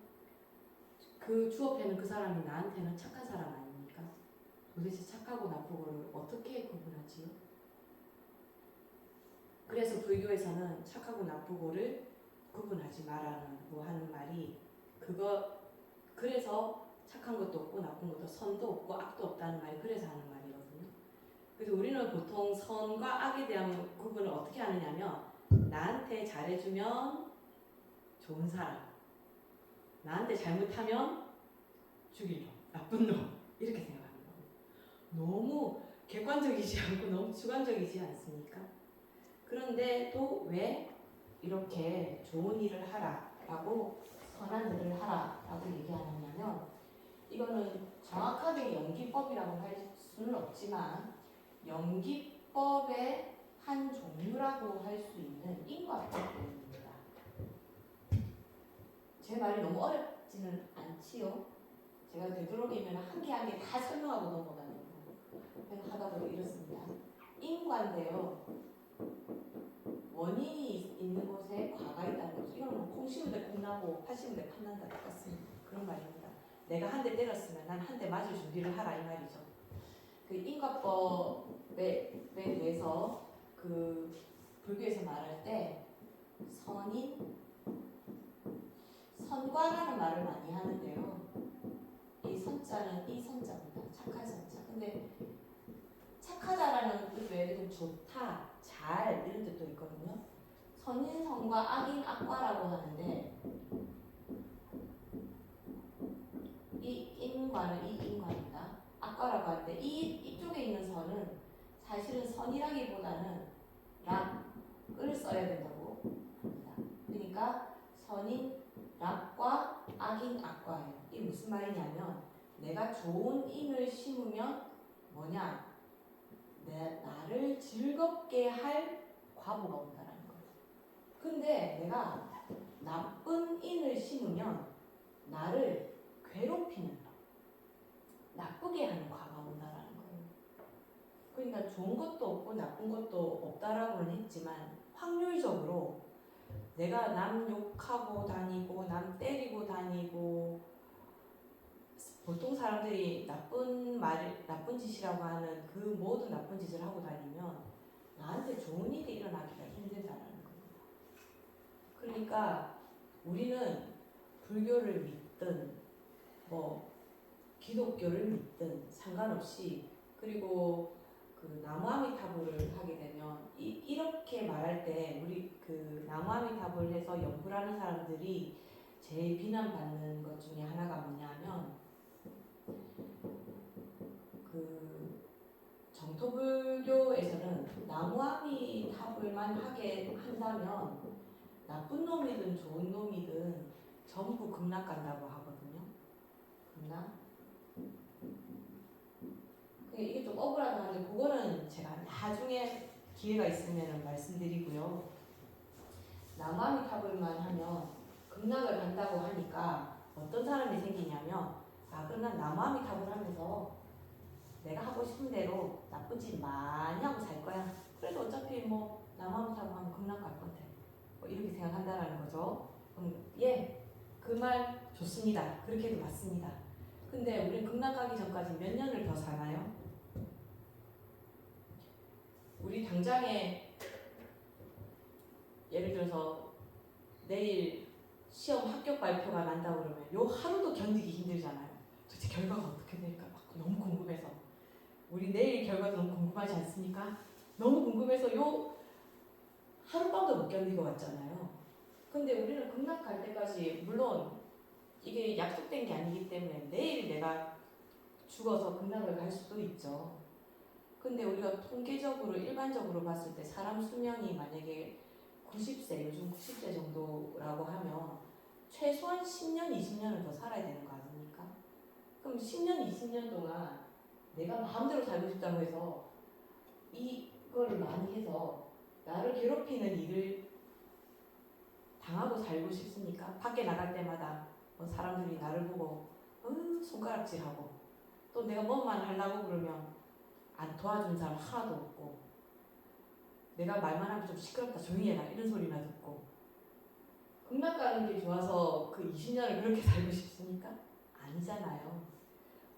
그 주워 패는 그 사람이 나한테는 착한 사람 아닙니까? 도대체 착하고 나쁘고를 어떻게 구분하지요? 그래서 불교에서는 착하고 나쁘고를 구분하지 말라고 하는 말이 그래서 착한 것도 없고 나쁜 것도 선도 없고 악도 없다는 말이 그래서 하는 말이거든요. 그래서 우리는 보통 선과 악에 대한 구분을 어떻게 하느냐면 나한테 잘해주면 좋은 사람, 나한테 잘못하면 죽일 놈, 나쁜 놈 이렇게 생각하는 거예요. 너무 객관적이지 않고 너무 주관적이지 않습니까? 그런데 또 왜 이렇게 좋은 일을 하라라고 선한 일을 하라라고 얘기하느냐면 이거는 정확하게 연기법이라고 할 수는 없지만 연기법의 한 종류라고 할 수 있는 인과법입니다. 제 말이 너무 어렵지는 않지요? 제가 되도록이면 한 개 한 개 다 설명하고 넘어가는 거 하다 보니 이렇습니다. 인과인데요. 원인이 있는 곳에 과가 있다는 거죠. 이건 뭐 콩 심은 데 콩 나고 팥 심은 데 팥 난다 똑같습니다. 그런 말입니다. 내가 한 대 때렸으면 난 한 대 맞을 준비를 하라 이 말이죠. 그 인과법에 대해서 그 불교에서 말할 때 선과라는 말을 많이 하는데요. 이 선자는 이 선자입니다. 착한 선자. 근데 착하다라는 뜻 외에도 좋다, 잘 이런 뜻도 있거든요. 선인선과 악인악과라고 하는데 이 인과는 이 인과입니다. 악과라고 할 때 이쪽에 있는 선은 사실은 선이라기보다는 락을 써야 된다고 합니다. 그러니까 선인 락과 악인 악과예요. 이게 무슨 말이냐면 내가 좋은 인을 심으면 뭐냐? 나를 즐겁게 할 과보가 온다라는 거예요. 근데 내가 나쁜 인을 심으면 나를 괴롭히는 나쁘게 하는 과가 온다라는 거예요. 그러니까 좋은 것도 없고 나쁜 것도 없다라고는 했지만 확률적으로 내가 남 욕하고 다니고 남 때리고 다니고 보통 사람들이 나쁜 짓이라고 하는 그 모든 나쁜 짓을 하고 다니면 나한테 좋은 일이 일어나기가 힘들다라는 겁니다. 그러니까 우리는 불교를 믿든 뭐 기독교를 믿든 상관없이 그리고 그 나무아미타불을 하게 되면 이렇게 말할 때 우리 그 나무아미타불 해서 연불하는 사람들이 제일 비난받는 것 중에 하나가 뭐냐면 그 정토불교에서는 나무아미타불만 하게 한다면 나쁜 놈이든 좋은 놈이든 전부 극락 간다고 하거든요. 극락. 이게 좀 억울하긴 한데 그거는 제가 나중에 기회가 있으면 말씀드리고요. 나무아미타불만 하면 극락을 간다고 하니까 어떤 사람이 생기냐면 그럼 난 나무아미타불 하면서 내가 하고 싶은 대로 나쁜 짓 많이 하고 살 거야. 그래도 어차피 뭐 나무아미타불 하면 극락 갈 건데 뭐 이렇게 생각한다라는 거죠. 그 말 좋습니다. 그렇게도 맞습니다. 근데 우리 극락 가기 전까지 몇 년을 더 사나요? 우리 당장에 예를 들어서 내일 시험 합격 발표가 난다고 그러면 요 하루도 견디기 힘들잖아요. 도대체 결과가 어떻게 될까 막 너무 궁금해서 우리 내일 결과도 너무 궁금하지 않습니까? 너무 궁금해서 요 하룻밤도 못 견딜 것 같잖아요. 근데 우리는 극락 갈 때까지 물론 이게 약속된 게 아니기 때문에 내일 내가 죽어서 극락을 갈 수도 있죠. 근데 우리가 통계적으로 일반적으로 봤을 때 사람 수명이 만약에 90세, 요즘 90세 정도라고 하면 최소한 10년, 20년을 더 살아야 되는 거 아닙니까? 그럼 10년, 20년 동안 내가 마음대로 살고 싶다고 해서 이거를 많이 해서 나를 괴롭히는 일을 당하고 살고 싶습니까? 밖에 나갈 때마다 사람들이 나를 보고 손가락질하고 또 내가 뭐만 하려고 그러면 안 도와주는 사람 하나도 없고 내가 말만 하면 좀 시끄럽다 조용히 해라 이런 소리나 듣고 극락 가는 게 좋아서 그 20년을 그렇게 살고 싶습니까? 아니잖아요.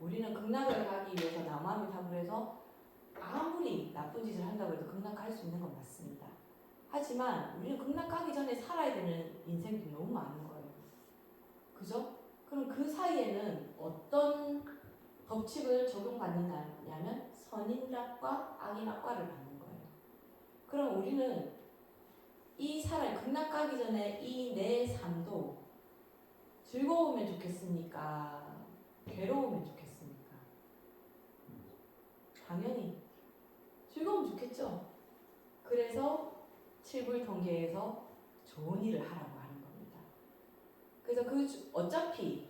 우리는 극락을 가기 위해서 나무아미타불에서 아무리 나쁜 짓을 한다고 해도 극락 갈 수 있는 건 맞습니다. 하지만 우리는 극락 가기 전에 살아야 되는 인생들이 너무 많은 거예요. 그죠? 그럼 그 사이에는 어떤 법칙을 적용받느냐면 선인락과 악인락과를 받는 거예요. 그럼 우리는 이 극락 가기 전에 이 내 삶도 즐거우면 좋겠습니까? 괴로우면 좋겠습니까? 당연히 즐거우면 좋겠죠. 그래서 칠불통계에서 좋은 일을 하라고 하는 겁니다. 그래서 어차피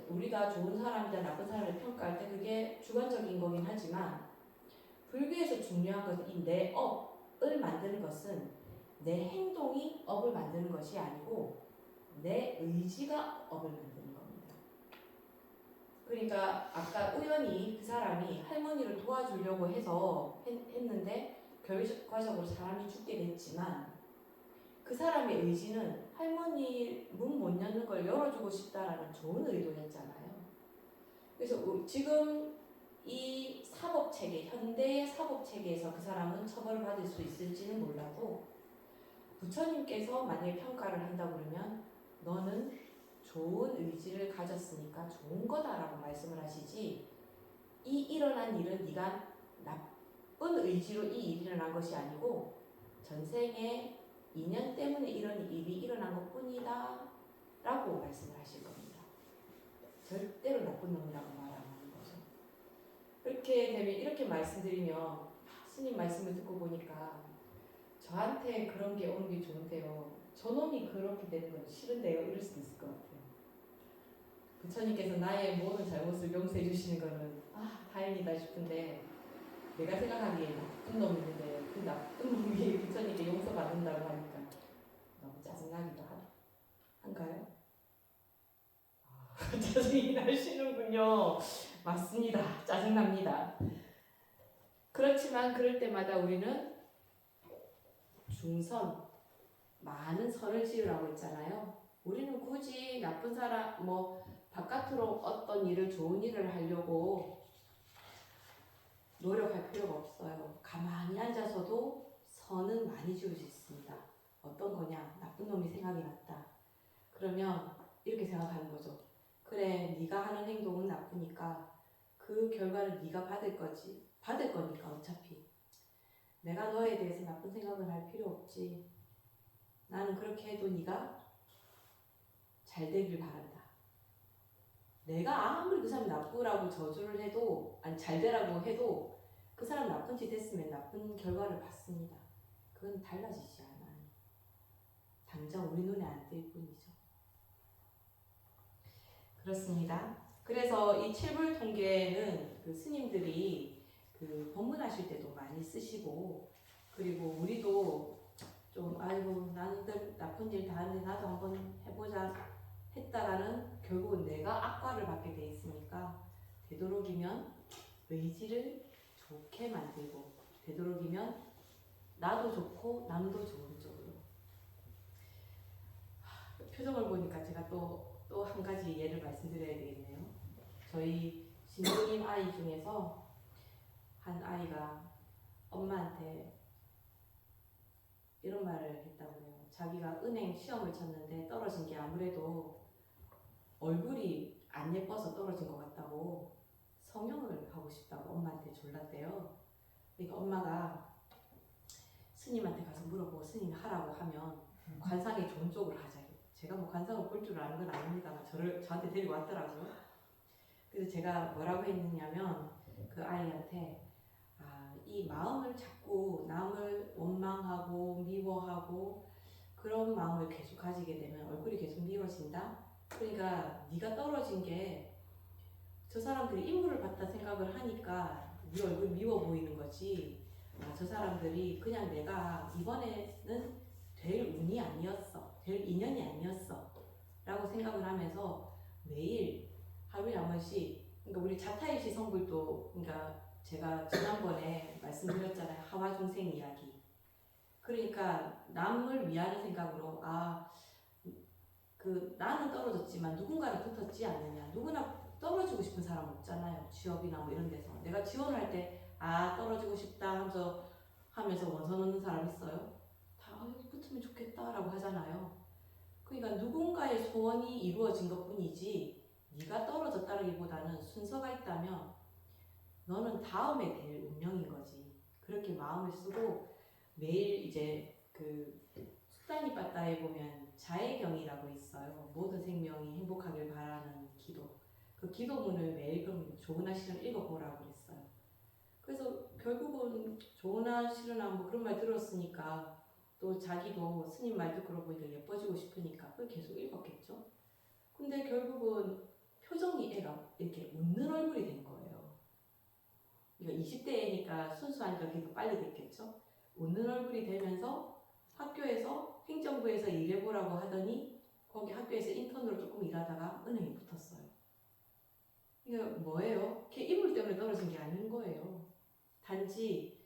우리가 좋은 사람이다 나쁜 사람을 평가할 때 그게 주관적인 거긴 하지만 불교에서 중요한 것은 이 내 업을 만드는 것은 내 행동이 업을 만드는 것이 아니고 내 의지가 업을 만드는 겁니다. 그러니까 아까 우연히 그 사람이 할머니를 도와주려고 해서 했는데 결과적으로 사람이 죽게 됐지만 그 사람의 의지는 할머니 문 못 여는 걸 열어주고 싶다라는 좋은 의도였잖아요. 그래서 지금 이 사법체계, 현대의 사법체계에서 그 사람은 처벌받을 수 있을지는 몰라도 부처님께서 만약에 평가를 한다고 그러면 너는 좋은 의지를 가졌으니까 좋은 거다라고 말씀을 하시지 이 일어난 일은 네가 나쁜 의지로 이 일이 일어난 것이 아니고 전생에 인연 때문에 이런 일이 일어난 것 뿐이다 라고 말씀을 하실 겁니다. 절대로 나쁜 놈이라고 말 안 하는 거죠. 그렇게 되면, 이렇게 말씀드리면 스님 말씀을 듣고 보니까 저한테 그런 게 오는 게 좋은데요, 저놈이 그렇게 되는 건 싫은데요, 이럴 수도 있을 것 같아요. 부처님께서 나의 모든 잘못을 용서해 주시는 거는 다행이다 싶은데, 내가 생각하기에 나쁜 놈이 있는데 그 나쁜 놈이 부처님께 용서받는다고 하니까 너무 짜증나기도 한가요? 짜증이 나시는군요. 맞습니다. 짜증납니다. 그렇지만 그럴 때마다 우리는 중선, 많은 선을 지으라고 했잖아요. 우리는 굳이 나쁜 사람, 바깥으로 어떤 일을, 좋은 일을 하려고 노력할 필요가 없어요. 가만히 앉아서도 선은 많이 지을 수 있습니다. 어떤 거냐? 나쁜 놈이 생각이 났다. 그러면 이렇게 생각하는 거죠. 그래, 네가 하는 행동은 나쁘니까 그 결과를 네가 받을 거니까 어차피 내가 너에 대해서 나쁜 생각을 할 필요 없지. 나는 그렇게 해도 네가 잘 되길 바란다. 내가 아무리 그 사람 나쁘라고 저주를 해도, 아니 잘 되라고 해도 그 사람 나쁜 짓 했으면 나쁜 결과를 받습니다. 그건 달라지지 않아요. 당장 우리 눈에 안 띌 뿐이죠. 그렇습니다. 그래서 이 칠불통계는 그 스님들이 그 법문하실 때도 많이 쓰시고, 그리고 우리도 좀 아이고 나는 나쁜 일 다 하는데 나도 한번 해보자 했다가는 결국은 내가 악과를 받게 돼 있으니까 되도록이면 의지를 좋게 만들고, 되도록이면 나도 좋고 남도 좋은 쪽으로. 표정을 보니까 제가 또 한 가지 예를 말씀드려야 되겠네요. 저희 신부님 아이 중에서 한 아이가 엄마한테 이런 말을 했다고 해요. 자기가 은행 시험을 쳤는데 떨어진 게 아무래도 얼굴이 안 예뻐서 떨어진 것 같다고 성형을 하고 싶다고 엄마한테 졸랐대요. 그러니까 엄마가 스님한테 가서 물어보고 스님이 하라고 하면 관상이 좋은 쪽으로 하자. 제가 관상을 볼 줄 아는 건 아닙니다만 저한테 데리고 왔더라고요. 그래서 제가 뭐라고 했느냐면 그 아이한테 이 마음을 자꾸 남을 원망하고 미워하고 그런 마음을 계속 가지게 되면 얼굴이 계속 미워진다. 그러니까 네가 떨어진 게 저 사람들이 인물을 봤다 생각을 하니까 네 얼굴 미워 보이는 거지. 저 사람들이 그냥 내가 이번에는 될 운이 아니었어, 될 인연이 아니었어 라고 생각을 하면서 매일 하루에 한 번씩, 그러니까 우리 자타일시 성불도, 그러니까 제가 지난번에 말씀드렸잖아요. 하와중생 이야기. 그러니까 남을 위하는 생각으로 나는 떨어졌지만 누군가는 붙었지 않느냐. 누구나 떨어지고 싶은 사람 없잖아요. 취업이나 이런 데서 내가 지원을 할 때 떨어지고 싶다 하면서 원서 넣는 사람 있어요? 다 여기 붙으면 좋겠다라고 하잖아요. 그러니까 누군가의 소원이 이루어진 것뿐이지 네가 떨어졌다기보다는 순서가 있다면 너는 다음에 될 운명인 거지. 그렇게 마음을 쓰고 매일 이제 수다니 빠따에 보면 자애경이라고 있어요. 모든 생명이 행복하길 바라는 기도. 그 기도문을 매일 그럼 조은아 씨는 읽어보라고 그랬어요. 그래서 결국은 조은아 씨는 그런 말 들었으니까 또 자기도 스님 말 듣고 보니까 예뻐지고 싶으니까 그걸 계속 읽었겠죠. 근데 결국은 표정이 애가 이렇게 웃는 얼굴이 된 거예요. 그러니까 20대니까 순수하니까 계속 빨리 됐겠죠. 웃는 얼굴이 되면서 학교에서 행정부에서 일해보라고 하더니 거기 학교에서 인턴으로 조금 일하다가 은행에 붙었어요. 이게 뭐예요? 걔 인물 때문에 떨어진 게 아닌 거예요. 단지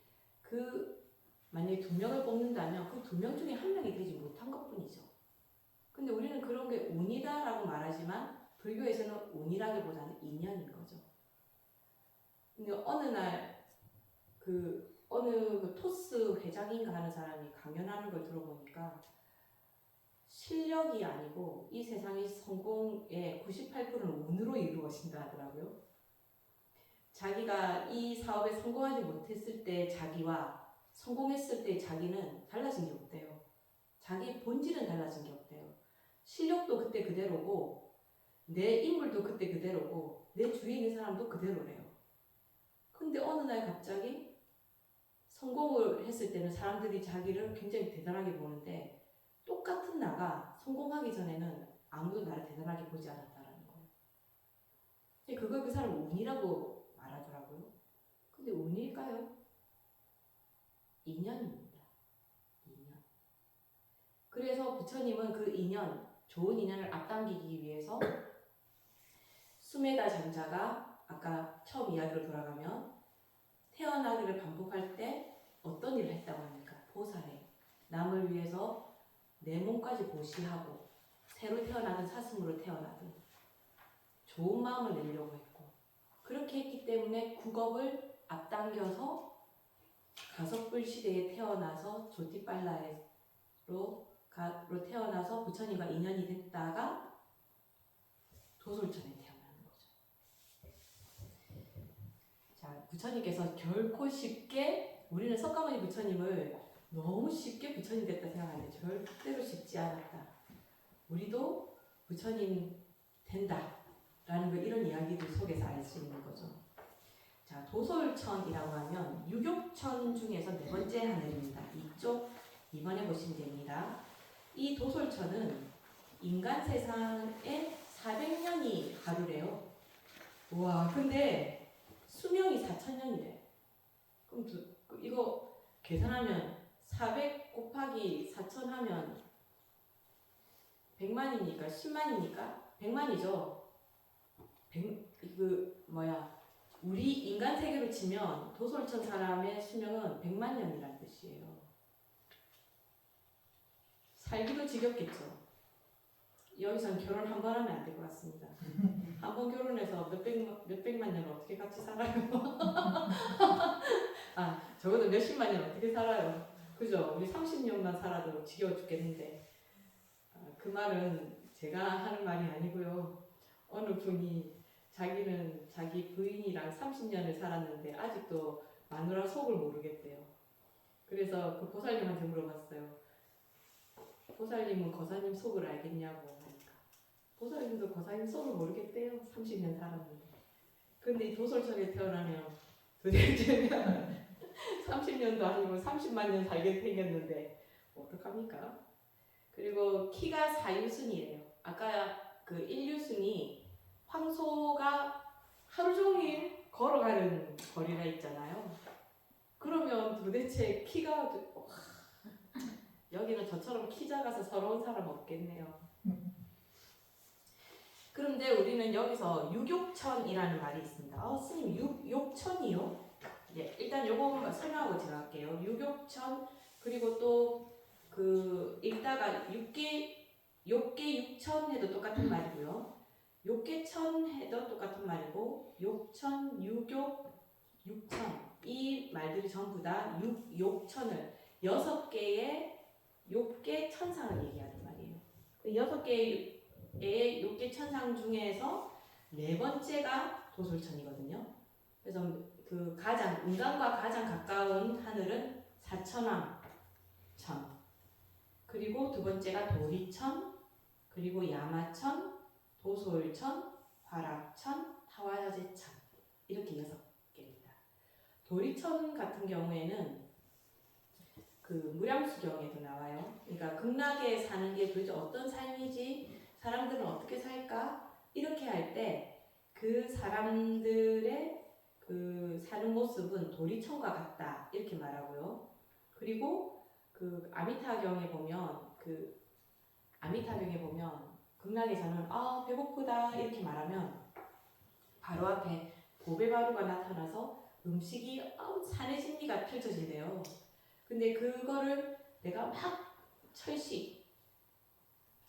만약에 2명을 뽑는다면 그 2명 중에 1명이 되지 못한 것 뿐이죠. 근데 우리는 그런 게 운이다라고 말하지만 불교에서는 운이라기보다는 인연인 거죠. 근데 어느 날 어느 토스 회장인가 하는 사람이 강연하는 걸 들어보니까 실력이 아니고 이 세상의 성공의 98%는 운으로 이루어진다 하더라고요. 자기가 이 사업에 성공하지 못했을 때 자기와 성공했을 때 자기는 달라진 게 없대요. 자기 본질은 달라진 게 없대요. 실력도 그때 그대로고 내 인물도 그때 그대로고 내 주위에 있는 사람도 그대로래요. 근데 어느 날 갑자기 성공을 했을 때는 사람들이 자기를 굉장히 대단하게 보는데 똑같은 나가 성공하기 전에는 아무도 나를 대단하게 보지 않았다라는 거예요. 근데 그걸 그 사람 운이라고 말하더라고요. 근데 운일까요? 인연입니다. 인연. 그래서 부처님은 그 인연, 좋은 인연을 앞당기기 위해서 수메다 장자가 아까 처음 이야기로 돌아가면 태어나기를 반복할 때 어떤 일을 했다고 합니까? 보살해. 남을 위해서 내 몸까지 보시하고 새로 태어나든 사슴으로 태어나든 좋은 마음을 내려고 했고 그렇게 했기 때문에 국업을 앞당겨서 가석불 시대에 태어나서 조티빨라로 태어나서 부처님과 인연이 됐다가 도솔천에 태어나는 거죠. 자, 부처님께서 결코 쉽게 우리는 석가모니 부처님을 너무 쉽게 부처님 됐다 생각하는데 절대로 쉽지 않았다. 우리도 부처님 된다라는 걸 이런 이야기들 속에서 알 수 있는 거죠. 자, 도솔천이라고 하면 유격천 중에서 네 번째 하늘입니다. 이쪽 2번에 보시면 됩니다. 이 도솔천은 인간 세상에 400년이 하루래요. 와, 근데 수명이 4,000년이래. 그럼 이거 계산하면 400 곱하기 4,000 하면 100만입니까? 10만입니까? 100만이죠. 우리 인간 세계로 치면 도솔천 사람의 수명은 100만 년이라는 뜻이에요. 살기도 지겹겠죠. 여기서는 결혼 한 번 하면 안 될 것 같습니다. 한 번 결혼해서 몇백만 년을 어떻게 같이 살아요? 적어도 몇십만 년 어떻게 살아요? 그죠? 우리 30년만 살아도 지겨워 죽겠는데. 그 말은 제가 하는 말이 아니고요. 어느 분이 자기는 자기 부인이랑 30년을 살았는데 아직도 마누라 속을 모르겠대요. 그래서 그 보살님한테 물어봤어요. 보살님은 거사님 속을 알겠냐고 하니까 보살님도 거사님 속을 모르겠대요. 30년 살았는데. 근데 이 도솔천에 태어나면 도대체 30년도 아니고 30만 년 살게 생겼는데 어떡합니까? 그리고 키가 4유순이에요. 아까 그 1유순이 황소가 하루 종일 걸어가는 거리가 있잖아요. 그러면 도대체 키가 여기는 저처럼 키 작아서 서러운 사람 없겠네요. 그런데 우리는 여기서 유욕천이라는 말이 있습니다. 스님 욕천이요? 예, 일단 요거 설명하고 제가 할게요. 유욕천 그리고 또 그 읽다가 욕계 육천 해도 똑같은 말이고요. 욕계천 해도 똑같은 말이고 욕천, 유욕, 육천 이 말들이 전부 다 욕천을 6개의 욕계 천상을 얘기하는 말이에요. 그 6개의 욕계 천상 중에서 네 번째가 도솔천이거든요. 그래서 그 인간과 가장 가까운 하늘은 사천왕천, 그리고 두 번째가 도리천, 그리고 야마천, 도솔천, 화락천, 타화자재천 이렇게 6개입니다. 도리천 같은 경우에는 그 무량수경에도 나와요. 그러니까 극락에 사는 게 도대체 어떤 삶이지, 사람들은 어떻게 살까 이렇게 할 때 그 사람들의 그 사는 모습은 도리천과 같다 이렇게 말하고요. 그리고 그 아미타경에 보면 극락에서는 배고프다 이렇게 말하면 바로 앞에 보배바루가 나타나서 음식이 산의 진미가 펼쳐진대요. 근데 그거를 내가 막 철식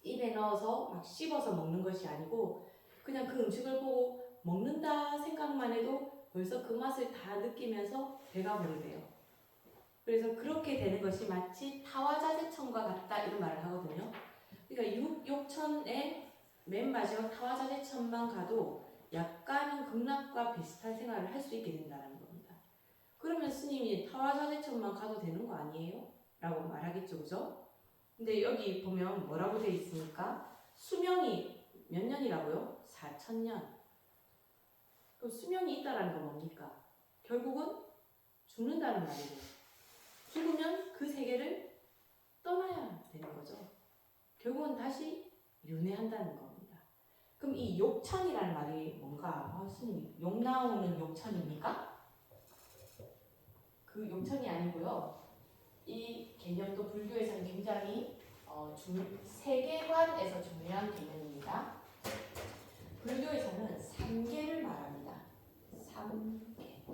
입에 넣어서 막 씹어서 먹는 것이 아니고 그냥 그 음식을 보고 먹는다 생각만 해도 벌써 그 맛을 다 느끼면서 배가 부르대요. 그래서 그렇게 되는 것이 마치 타화자재천과 같다 이런 말을 하거든요. 그러니까 욕천의 맨 마지막 타화자재천만 가도 약간은 극락과 비슷한 생활을 할 수 있게 된다는 겁니다. 그러면 스님이 타화자재천만 가도 되는 거 아니에요? 라고 말하겠죠, 그죠? 근데 여기 보면 뭐라고 되어 있습니까? 수명이 몇 년이라고요? 4,000년. 그럼 수명이 있다라는 건 뭡니까? 결국은 죽는다는 말이고, 죽으면 그 세계를 떠나야 되는 거죠. 결국은 다시 윤회한다는 겁니다. 그럼 이 욕천이라는 말이 뭔가? 스님, 욕 나오는 욕천입니까? 그 욕천이 아니고요. 이 개념도 불교에서는 굉장히 세계관에서 중요한 개념입니다. 불교에서는 3계를 말합니다. 3계.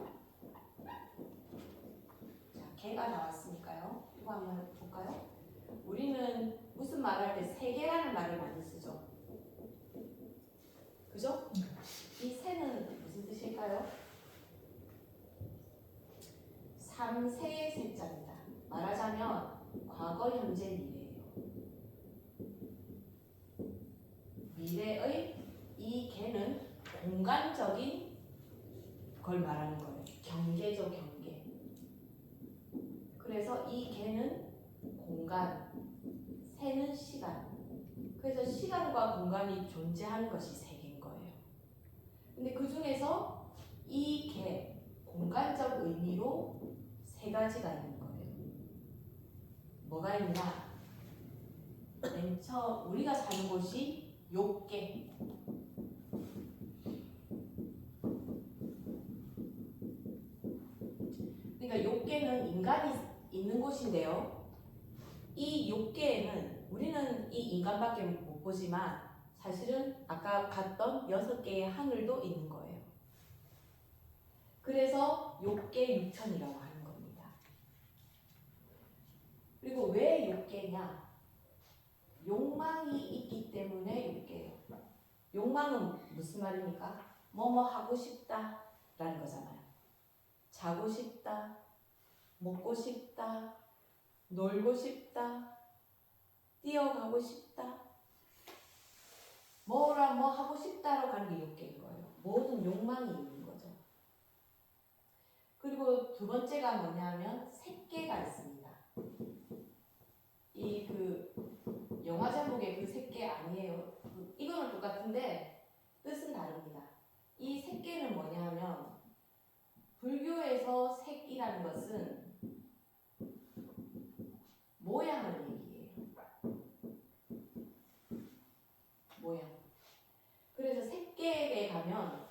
자, 계가 나왔으니까요. 이거 한번 볼까요? 우리는 무슨 말할 때 세계라는 말을 많이 쓰죠. 그죠? 이 세는 무슨 뜻일까요? 3세의 세자입니다. 말하자면 과거, 현재, 미래예요. 미래의 이 개는 공간적인 걸 말하는 거예요. 경계죠, 경계. 그래서 이 개는 공간, 세는 시간. 그래서 시간과 공간이 존재하는 것이 세계인 거예요. 근데 그 중에서 이 개, 공간적 의미로 세 가지가 있는 거예요. 뭐가 있냐? 맨 처음 우리가 사는 곳이 욕계. 그러니까 욕계는 인간이 있는 곳인데요. 이 욕계에는 우리는 이 인간밖에 못 보지만 사실은 아까 봤던 6개의 하늘도 있는 거예요. 그래서 욕계 육천이라고 하는 겁니다. 그리고 왜 욕계냐? 욕망이 있기 때문에 욕계예요. 욕망은 무슨 말입니까? 뭐뭐 하고 싶다 라는 거잖아요. 자고 싶다, 먹고 싶다, 놀고 싶다, 뛰어가고 싶다. 뭐라 뭐 하고 싶다로 가는 게 욕계인 거예요. 모든 욕망이 있는 거죠. 그리고 두 번째가 뭐냐면 색계가 있습니다. 이 영화 제목의 그 색계 아니에요. 이거는 똑같은데 뜻은 다릅니다. 이 색계는 뭐냐면 불교에서 색이라는 것은 모양을 얘기해요. 모양. 그래서 색계에 가면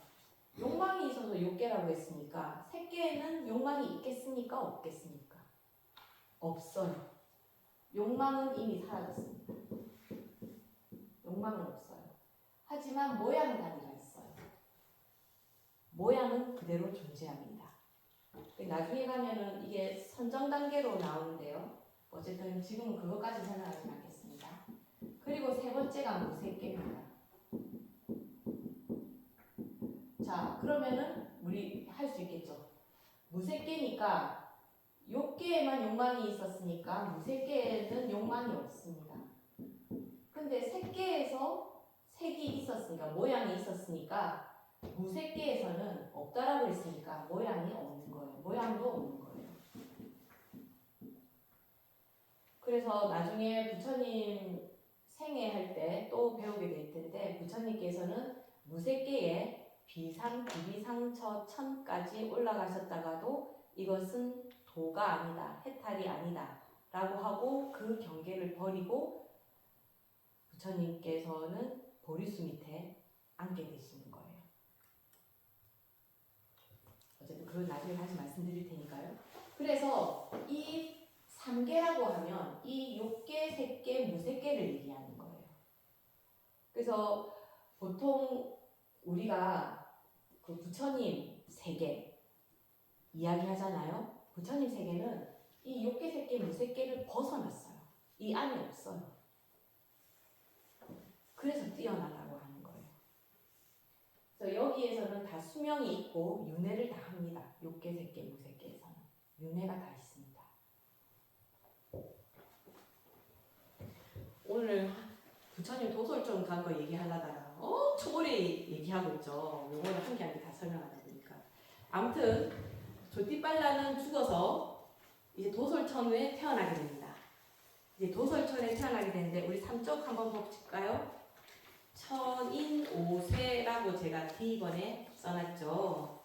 욕망이 있어서 욕계라고 했으니까 색계에는 욕망이 있겠습니까? 없겠습니까? 없어요. 욕망은 이미 사라졌습니다. 욕망은 없어요. 하지만 모양 단위가 있어요. 모양은 그대로 존재합니다. 나중에 가면은 이게 선정 단계로 나오는데요. 어쨌든 지금은 그것까지 설명하지 않겠습니다. 그리고 세 번째가 무색계입니다. 자, 그러면은 우리 할 수 있겠죠. 무색계니까 욕계에만 욕망이 있었으니까 무색계에는 욕망이 없습니다. 근데 색계에서 색이 있었으니까 모양이 있었으니까 무색계에서는 없다라고 했으니까 모양이 없는 거예요. 모양도 없는 거예요. 그래서 나중에 부처님 생애할 때 또 배우게 될 텐데 부처님께서는 무색계에 비상, 비비상처, 천까지 올라가셨다가도 이것은 도가 아니다, 해탈이 아니다 라고 하고 그 경계를 버리고 부처님께서는 보리수 밑에 앉게 되시는 거예요. 어쨌든 그건 나중에 다시 말씀드릴 테니까요. 그래서 이 3계라고 하면 이 욕계, 색계, 무색계를 얘기하는 거예요. 그래서 보통 우리가 그 부처님 세계 이야기하잖아요. 부처님 세계는 이 욕계, 색계, 무색계를 벗어났어요. 이 안에 없어요. 그래서 뛰어나다고 하는 거예요. 그래서 여기에서는 다 수명이 있고 윤회를 다 합니다. 욕계, 색계, 무색계에서는 윤회가 다 있습니다. 오늘 부처님 도솔종 간 거 얘기하려다가 엄청 오래 얘기하고 있죠. 요거를 한 개 한 개 다 설명하다 보니까. 아무튼 조띠빨라는 죽어서 이제 도솔천에 태어나게 됩니다. 이제 도솔천에 태어나게 되는데 우리 삼쪽 한번 볼까요? 천인오쇠라고 제가 D번에 써놨죠.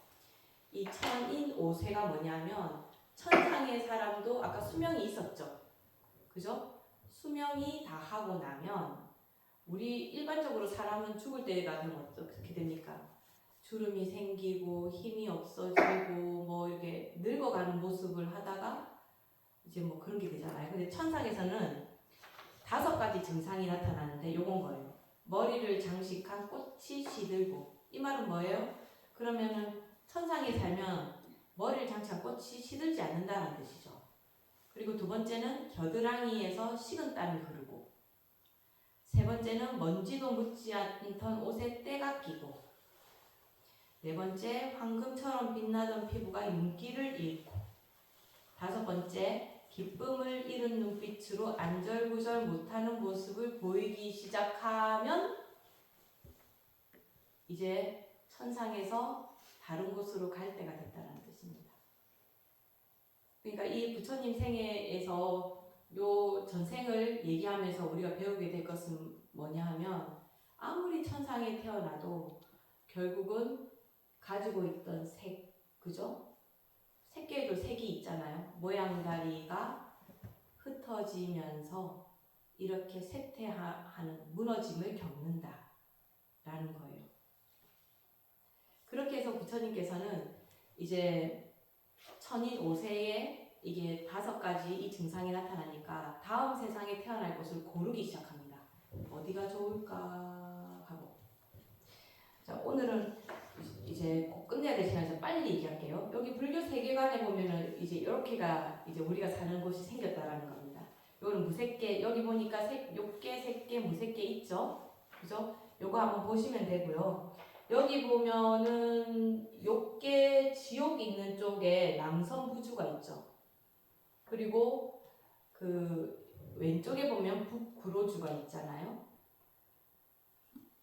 이 천인오쇠가 뭐냐면 천상의 사람도 아까 수명이 있었죠. 그죠? 수명이 다 하고 나면 우리 일반적으로 사람은 죽을 때가 되면 어떻게 됩니까? 주름이 생기고 힘이 없어지고 뭐 이렇게 늙어가는 모습을 하다가 이제 뭐 그런 게 되잖아요. 근데 천상에서는 5가지 증상이 나타나는데 요건 거예요. 머리를 장식한 꽃이 시들고, 이 말은 뭐예요? 그러면은 천상에 살면 머리를 장식한 꽃이 시들지 않는다는 뜻이죠. 그리고 두 번째는 겨드랑이에서 식은땀이 흐르고, 세 번째는 먼지도 묻지 않던 옷에 때가 끼고, 네 번째 황금처럼 빛나던 피부가 윤기를 잃고, 5번째 기쁨을 잃은 눈빛으로 안절부절 못하는 모습을 보이기 시작하면 이제 천상에서 다른 곳으로 갈 때가 됐다는 뜻입니다. 그러니까 이 부처님 생애에서 요 전생을 얘기하면서 우리가 배우게 될 것은 뭐냐 하면 아무리 천상에 태어나도 결국은 가지고 있던 색, 그죠? 색계에도 색이 있잖아요. 모양다리가 흩어지면서 이렇게 쇠퇴하는 무너짐을 겪는다라는 거예요. 그렇게 해서 부처님께서는 이제 천인 5세에 이게 5가지 이 증상이 나타나니까 다음 세상에 태어날 곳을 고르기 시작합니다. 어디가 좋을까 하고. 자, 오늘은 이제 곧 끝내야 될 시간에서 빨리 얘기할게요. 여기 불교 세계관에 보면은 이제 이렇게가 이제 우리가 사는 곳이 생겼다라는 겁니다. 요거는 무색계, 여기 보니까 욕계, 색계, 무색계 있죠? 그죠? 요거 한번 보시면 되고요. 여기 보면은 욕계 지옥 있는 쪽에 남선부주가 있죠. 그리고 그 왼쪽에 보면 북구로주가 있잖아요.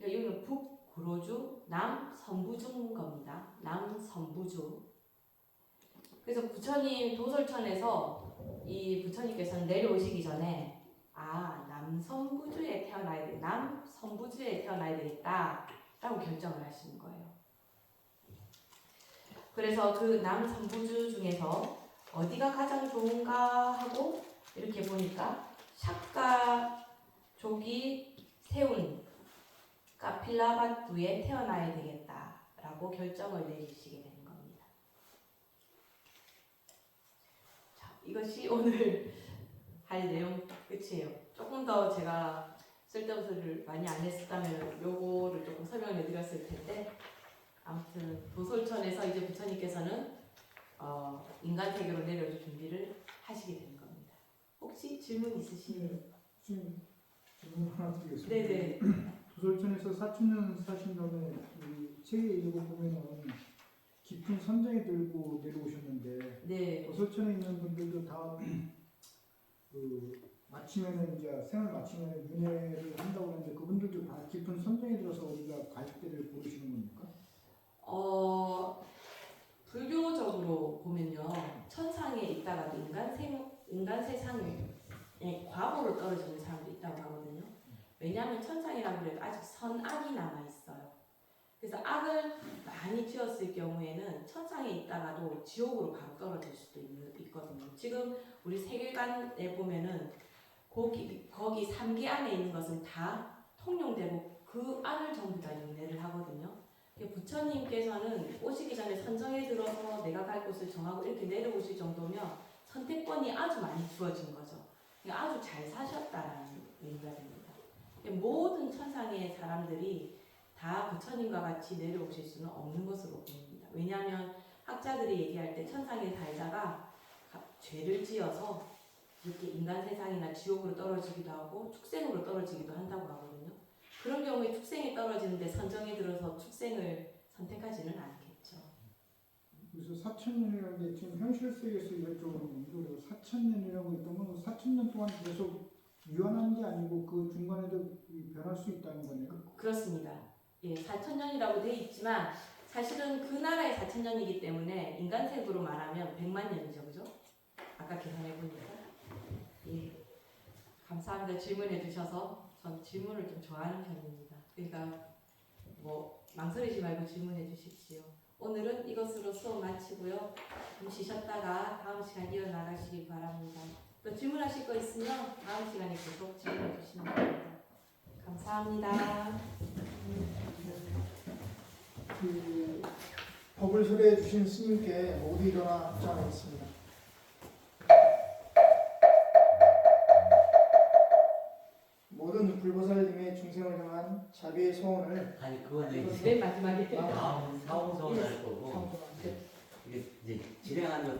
여기는 북구로주, 남선부주인 겁니다. 남선부주. 그래서 부처님 도솔천에서 이 부처님께서는 내려오시기 전에 남선부주에 태어나야 돼, 남선부주에 태어나야 되겠다라고 결정을 하시는 거예요. 그래서 그 남선부주 중에서 어디가 가장 좋은가 하고 이렇게 보니까 샤카족이 세운 카필라바투에 태어나야 되겠다라고 결정을 내리시게 되는 겁니다. 자, 이것이 오늘 할 내용 끝이에요. 조금 더 제가 쓸데없는 소리를 많이 안 했다면 요거를 조금 설명해 드렸을 텐데, 아무튼 도솔천에서 이제 부처님께서는 인간 세계로 내려올 준비를 하시게 되는 겁니다. 혹시 질문 있으시면? 지금 질문 하나 드리겠습니다. 네네. 도솔천에서 4,000년 사신 다음에 이 책에 읽어보면은 깊은 선장에 들고 내려오셨는데, 네. 도솔천에 있는 분들도 다 마치면은 이제 생을 마치면 윤회를 한다고 하는데, 그분들도 다 깊은 선장에 들어서 우리가 갈 때를 고르시는 겁니까? 불교적으로 보면요, 천상에 있다가도 인간 세상에 과거로 떨어지는 사람도 있다고 하거든요. 왜냐하면 천상이라고 해도 아직 선악이 남아 있어요. 그래서 악을 많이 지었을 경우에는 천상에 있다가도 지옥으로 바로 떨어질 수도 있거든요. 지금 우리 세계관에 보면은 거기 3계 안에 있는 것은 다 통용되고 그 안을 전부 다 윤회를 하거든요. 부처님께서는 오시기 전에 선정에 들어서 내가 갈 곳을 정하고 이렇게 내려오실 정도면 선택권이 아주 많이 주어진 거죠. 아주 잘 사셨다라는 의미가 됩니다. 모든 천상의 사람들이 다 부처님과 같이 내려오실 수는 없는 것으로 보입니다. 왜냐하면 학자들이 얘기할 때 천상에 살다가 죄를 지어서 이렇게 인간 세상이나 지옥으로 떨어지기도 하고 축생으로 떨어지기도 한다고 하거든요. 그런 경우에 축생에 떨어지는데 선정에 들어서 축생을 선택하지는 않겠죠. 그래서 4,000년이라는 게 지금 현실 세계에서 이것저것 이거를 4,000년이라고 했다면 4,000년 동안 계속 유한한 게 아니고 그 중간에도 변할 수 있다는 거네요. 그렇습니다. 예, 4,000년이라고 돼 있지만 사실은 그 나라의 4,000년이기 때문에 인간색으로 말하면 100만 년이죠, 그죠? 아까 계산해 보니까. 예. 감사합니다. 질문해 주셔서 전 질문을 좀 좋아하는 편입니다. 그러니까 뭐 망설이지 말고 질문해 주십시오. 오늘은 이것으로 수업 마치고요. 좀 쉬셨다가 다음 시간 이어나가시기 바랍니다. 또 질문하실 거 있으면 다음 시간에 계속 질문해 주시면 됩니다. 감사합니다. 그 법을 소개해 주신 스님께 모두 일어나 합장하겠습니다. 모든 불보살님의 중생을 향한 자비의 소원을 아니 그거는 이제 맨 마지막에 다음 사후소원 할 거고 사원들한테 이게 이제 진행하는